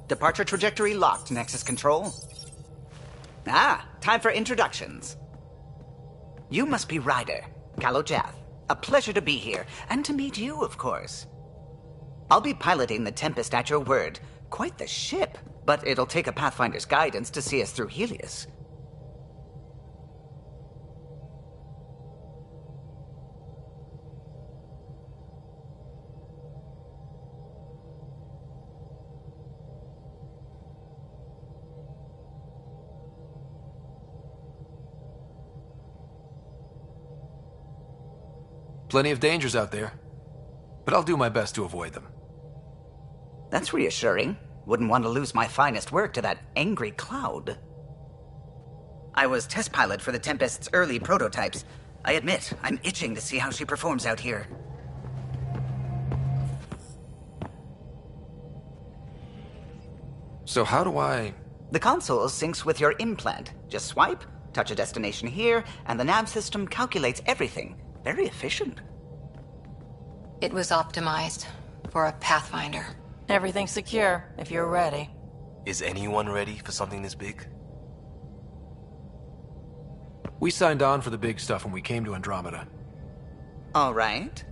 Departure trajectory locked, Nexus Control. Ah, time for introductions. You must be Ryder, Calo Jath. A pleasure to be here, and to meet you, of course. I'll be piloting the Tempest at your word. Quite the ship, but it'll take a Pathfinder's guidance to see us through Helios. Plenty of dangers out there, but I'll do my best to avoid them. That's reassuring. Wouldn't want to lose my finest work to that angry cloud. I was test pilot for the Tempest's early prototypes. I admit, I'm itching to see how she performs out here. So how do I... The console syncs with your implant. Just swipe, touch a destination here, and the nav system calculates everything. Very efficient. It was optimized for a Pathfinder. Everything's secure, if you're ready. Is anyone ready for something this big? We signed on for the big stuff when we came to Andromeda. All right.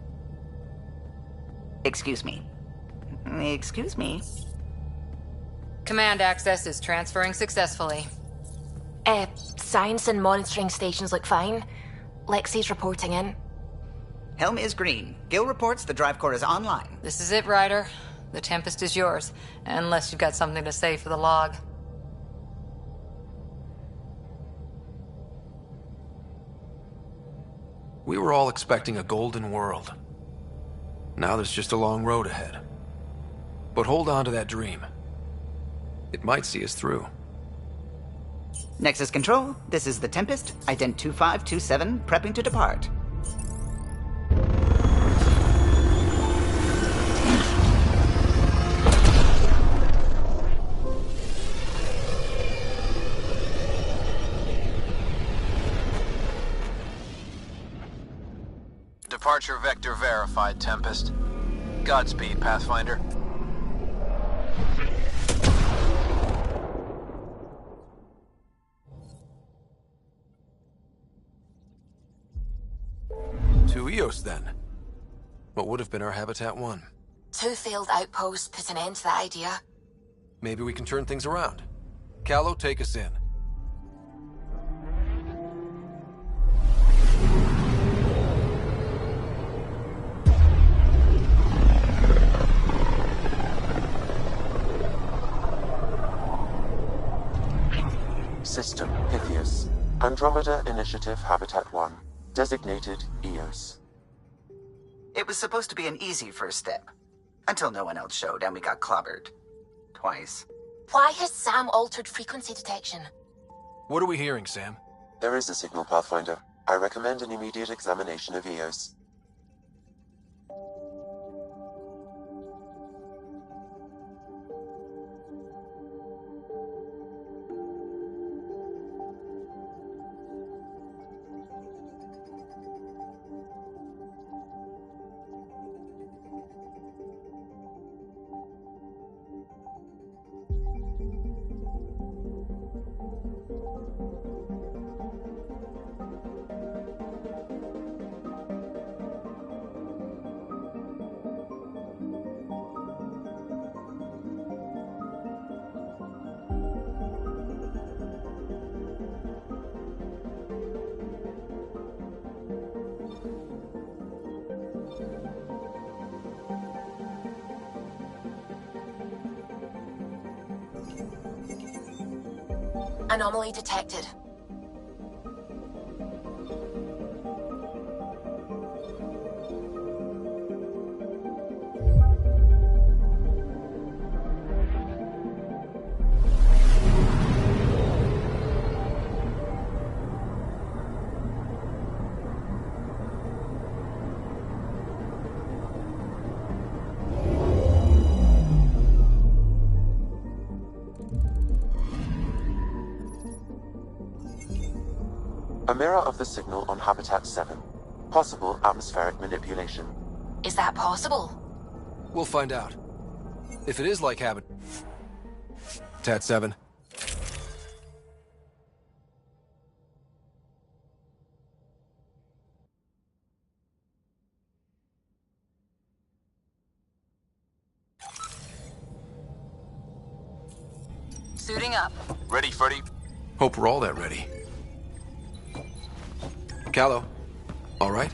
Excuse me. Excuse me. Command access is transferring successfully. Science and monitoring stations look fine. Lexi's reporting in. Helm is green. Gil reports the drive core is online. This is it, Ryder. The Tempest is yours, unless you've got something to say for the log. We were all expecting a golden world. Now there's just a long road ahead. But hold on to that dream. It might see us through. Nexus Control, this is the Tempest, ident 2527, prepping to depart. Departure vector verified, Tempest. Godspeed, Pathfinder. To Eos, then. What would have been our Habitat 1? 2 failed outposts put an end to that idea. Maybe we can turn things around. Calo, take us in. System Pythias. Andromeda Initiative Habitat 1. Designated Eos. It was supposed to be an easy first step. Until no one else showed and we got clobbered. Twice. Why has Sam altered frequency detection? What are we hearing, Sam? There is a signal, Pathfinder. I recommend an immediate examination of Eos. Anomaly detected. A mirror of the signal on Habitat 7. Possible atmospheric manipulation. Is that possible? We'll find out. If it is like Habitat 7. Suiting up. Ready, Freddy? Hope we're all that ready. Callow, all right?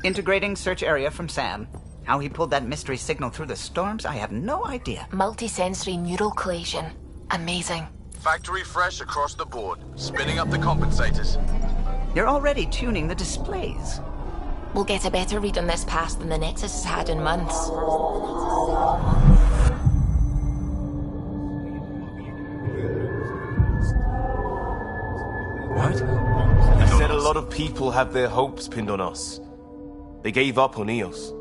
Integrating search area from Sam. How he pulled that mystery signal through the storms, I have no idea. Multisensory neural collation. Amazing. Factory fresh across the board. Spinning up the compensators. You're already tuning the displays. We'll get a better read on this pass than the Nexus has had in months. What? I said a lot of people have their hopes pinned on us. They gave up on Eos.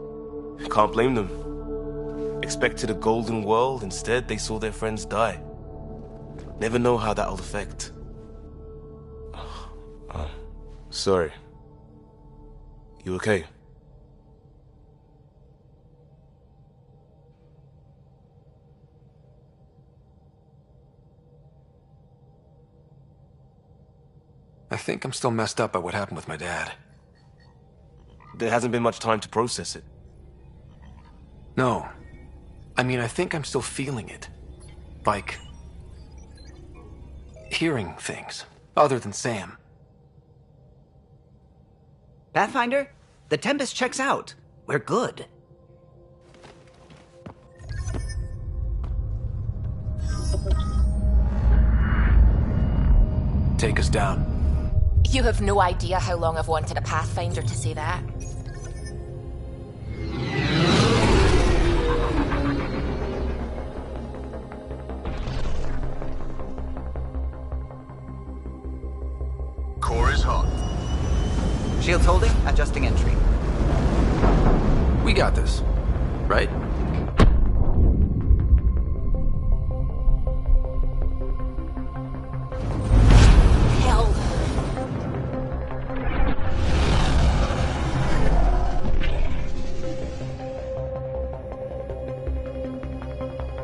Can't blame them. Expected a golden world, instead they saw their friends die. Never know how that'll affect. Sorry. You okay? I think I'm still messed up by what happened with my dad. There hasn't been much time to process it. No. I mean, I think I'm still feeling it. Like... hearing things, other than Sam. Pathfinder, the Tempest checks out. We're good. Take us down. You have no idea how long I've wanted a Pathfinder to say that. Core is hot. Shields holding, adjusting entry. We got this, right? Hell.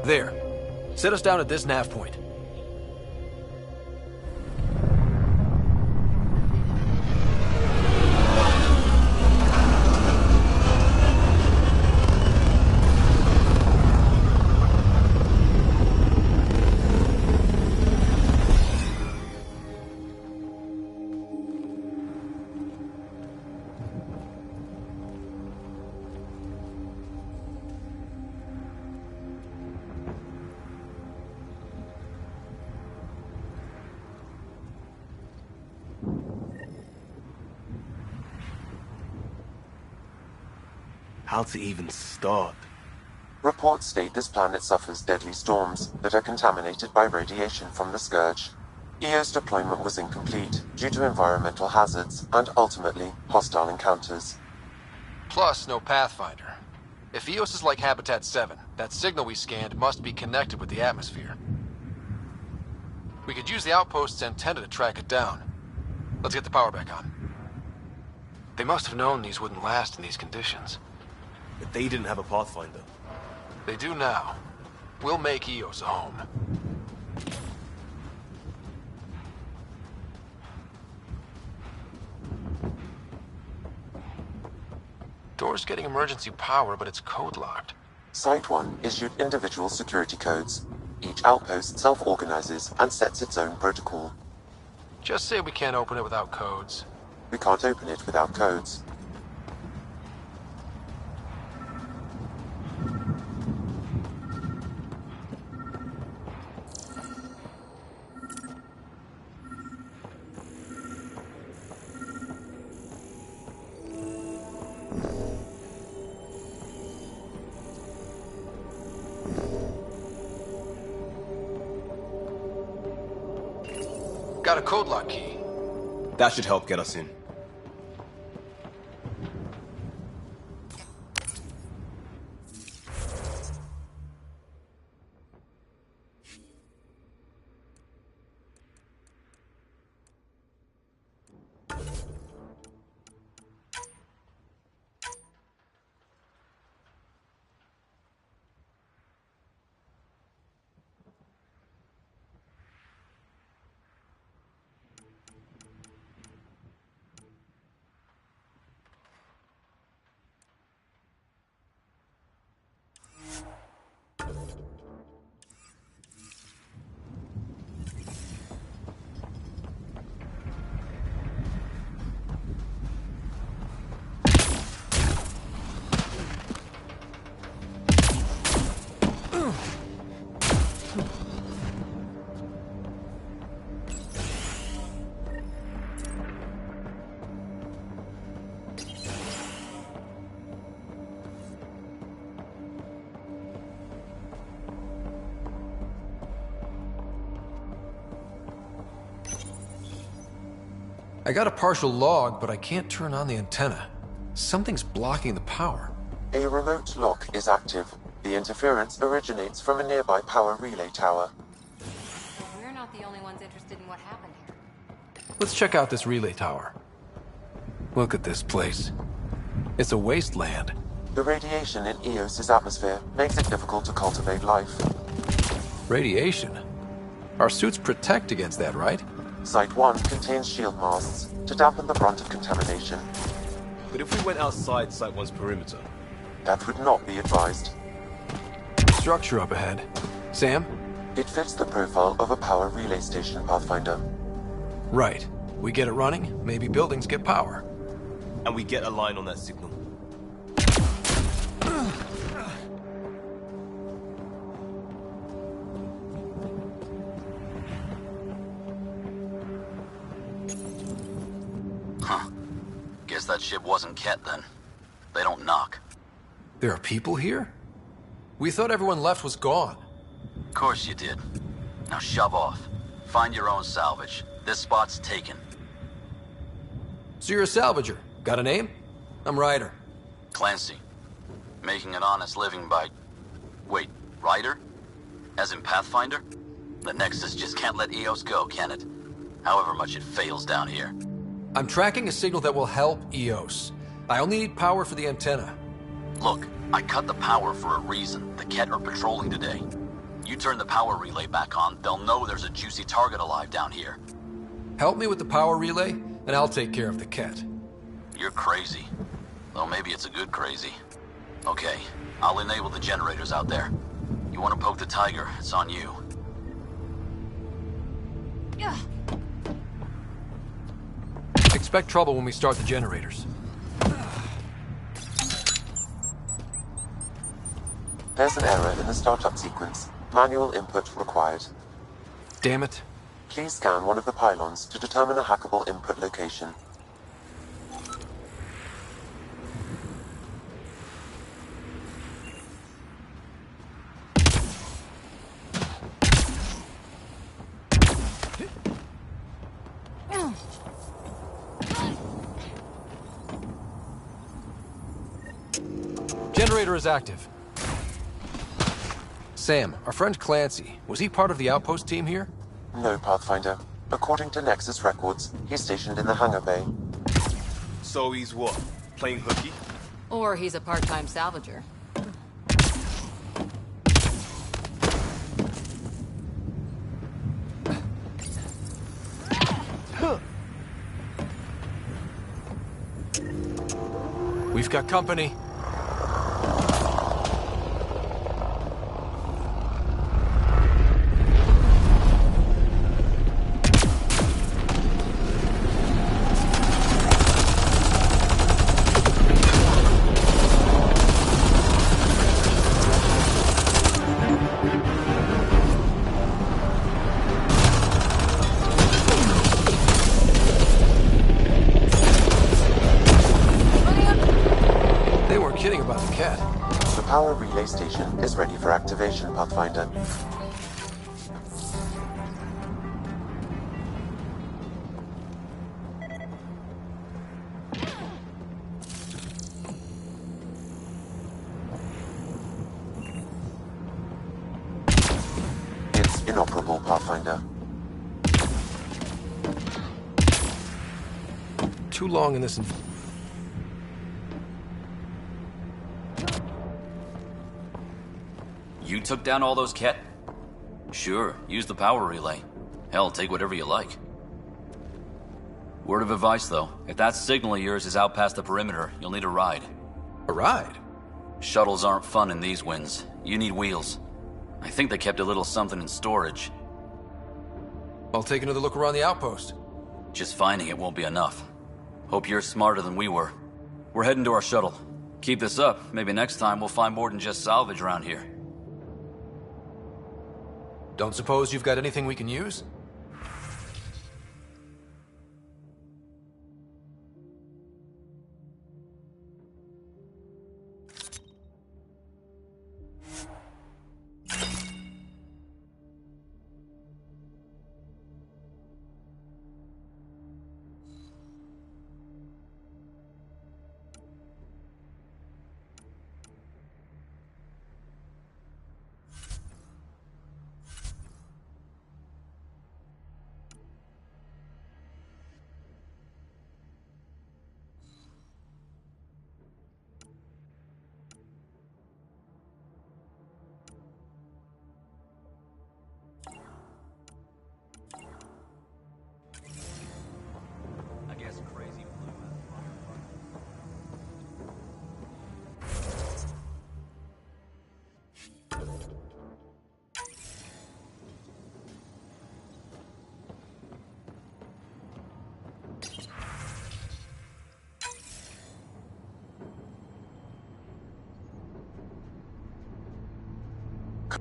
There. Set us down at this nav point. How to even start? Reports state this planet suffers deadly storms that are contaminated by radiation from the Scourge. EO's deployment was incomplete due to environmental hazards and, ultimately, hostile encounters. Plus, no Pathfinder. If Eos is like Habitat 7, that signal we scanned must be connected with the atmosphere. We could use the outpost's antenna to track it down. Let's get the power back on. They must have known these wouldn't last in these conditions. But they didn't have a Pathfinder. They do now. We'll make Eos a home. Door's getting emergency power, but it's code-locked. Site 1 issued individual security codes. Each outpost self-organizes and sets its own protocol. Just say we can't open it without codes. We can't open it without codes. Got a code lock key. That should help get us in. I got a partial log, but I can't turn on the antenna. Something's blocking the power. A remote lock is active. The interference originates from a nearby power relay tower. We're not the only ones interested in what happened here. Let's check out this relay tower. Look at this place. It's a wasteland. The radiation in Eos's atmosphere makes it difficult to cultivate life. Radiation? Our suits protect against that, right? Site 1 contains shield masts to dampen the brunt of contamination. But if we went outside Site 1's perimeter? That would not be advised. Structure up ahead. Sam? It fits the profile of a power relay station, Pathfinder. Right. We get it running, maybe buildings get power. And we get a line on that signal. Huh. Guess that ship wasn't Ket then. They don't knock. There are people here? We thought everyone left was gone. Of course you did. Now shove off. Find your own salvage. This spot's taken. So you're a salvager. Got a name? I'm Ryder. Clancy. Making an honest living by... Wait, Ryder? As in Pathfinder? The Nexus just can't let Eos go, can it? However much it fails down here. I'm tracking a signal that will help Eos. I only need power for the antenna. Look, I cut the power for a reason. The Ket are patrolling today. You turn the power relay back on, they'll know there's a juicy target alive down here. Help me with the power relay, and I'll take care of the Ket. You're crazy. Though maybe it's a good crazy. Okay, I'll enable the generators out there. You want to poke the tiger, it's on you. Expect trouble when we start the generators. There's an error in the startup sequence. Manual input required. Damn it. Please scan one of the pylons to determine a hackable input location. Generator is active. Sam, our friend Clancy, was he part of the outpost team here? No, Pathfinder. According to Nexus records, he's stationed in the hangar bay. So he's what? Playing hooky? Or he's a part-time salvager. We've got company. The power relay station is ready for activation, Pathfinder. Inoperable, Pathfinder. Too long in this You took down all those Ket? Sure, use the power relay. Hell, take whatever you like. Word of advice, though. If that signal of yours is out past the perimeter, you'll need a ride. A ride? Shuttles aren't fun in these winds. You need wheels. I think they kept a little something in storage. I'll take another look around the outpost. Just finding it won't be enough. Hope you're smarter than we were. We're heading to our shuttle. Keep this up, maybe next time we'll find more than just salvage around here. Don't suppose you've got anything we can use?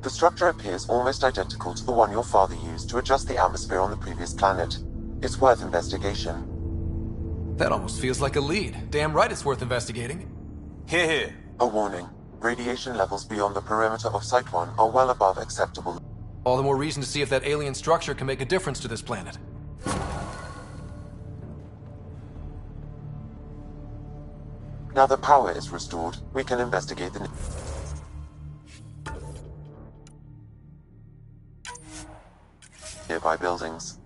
The structure appears almost identical to the one your father used to adjust the atmosphere on the previous planet. It's worth investigation. That almost feels like a lead. Damn right it's worth investigating. Here. A warning. Radiation levels beyond the perimeter of Site 1 are well above acceptable. All the more reason to see if that alien structure can make a difference to this planet. Now that power is restored, we can investigate the nearby buildings.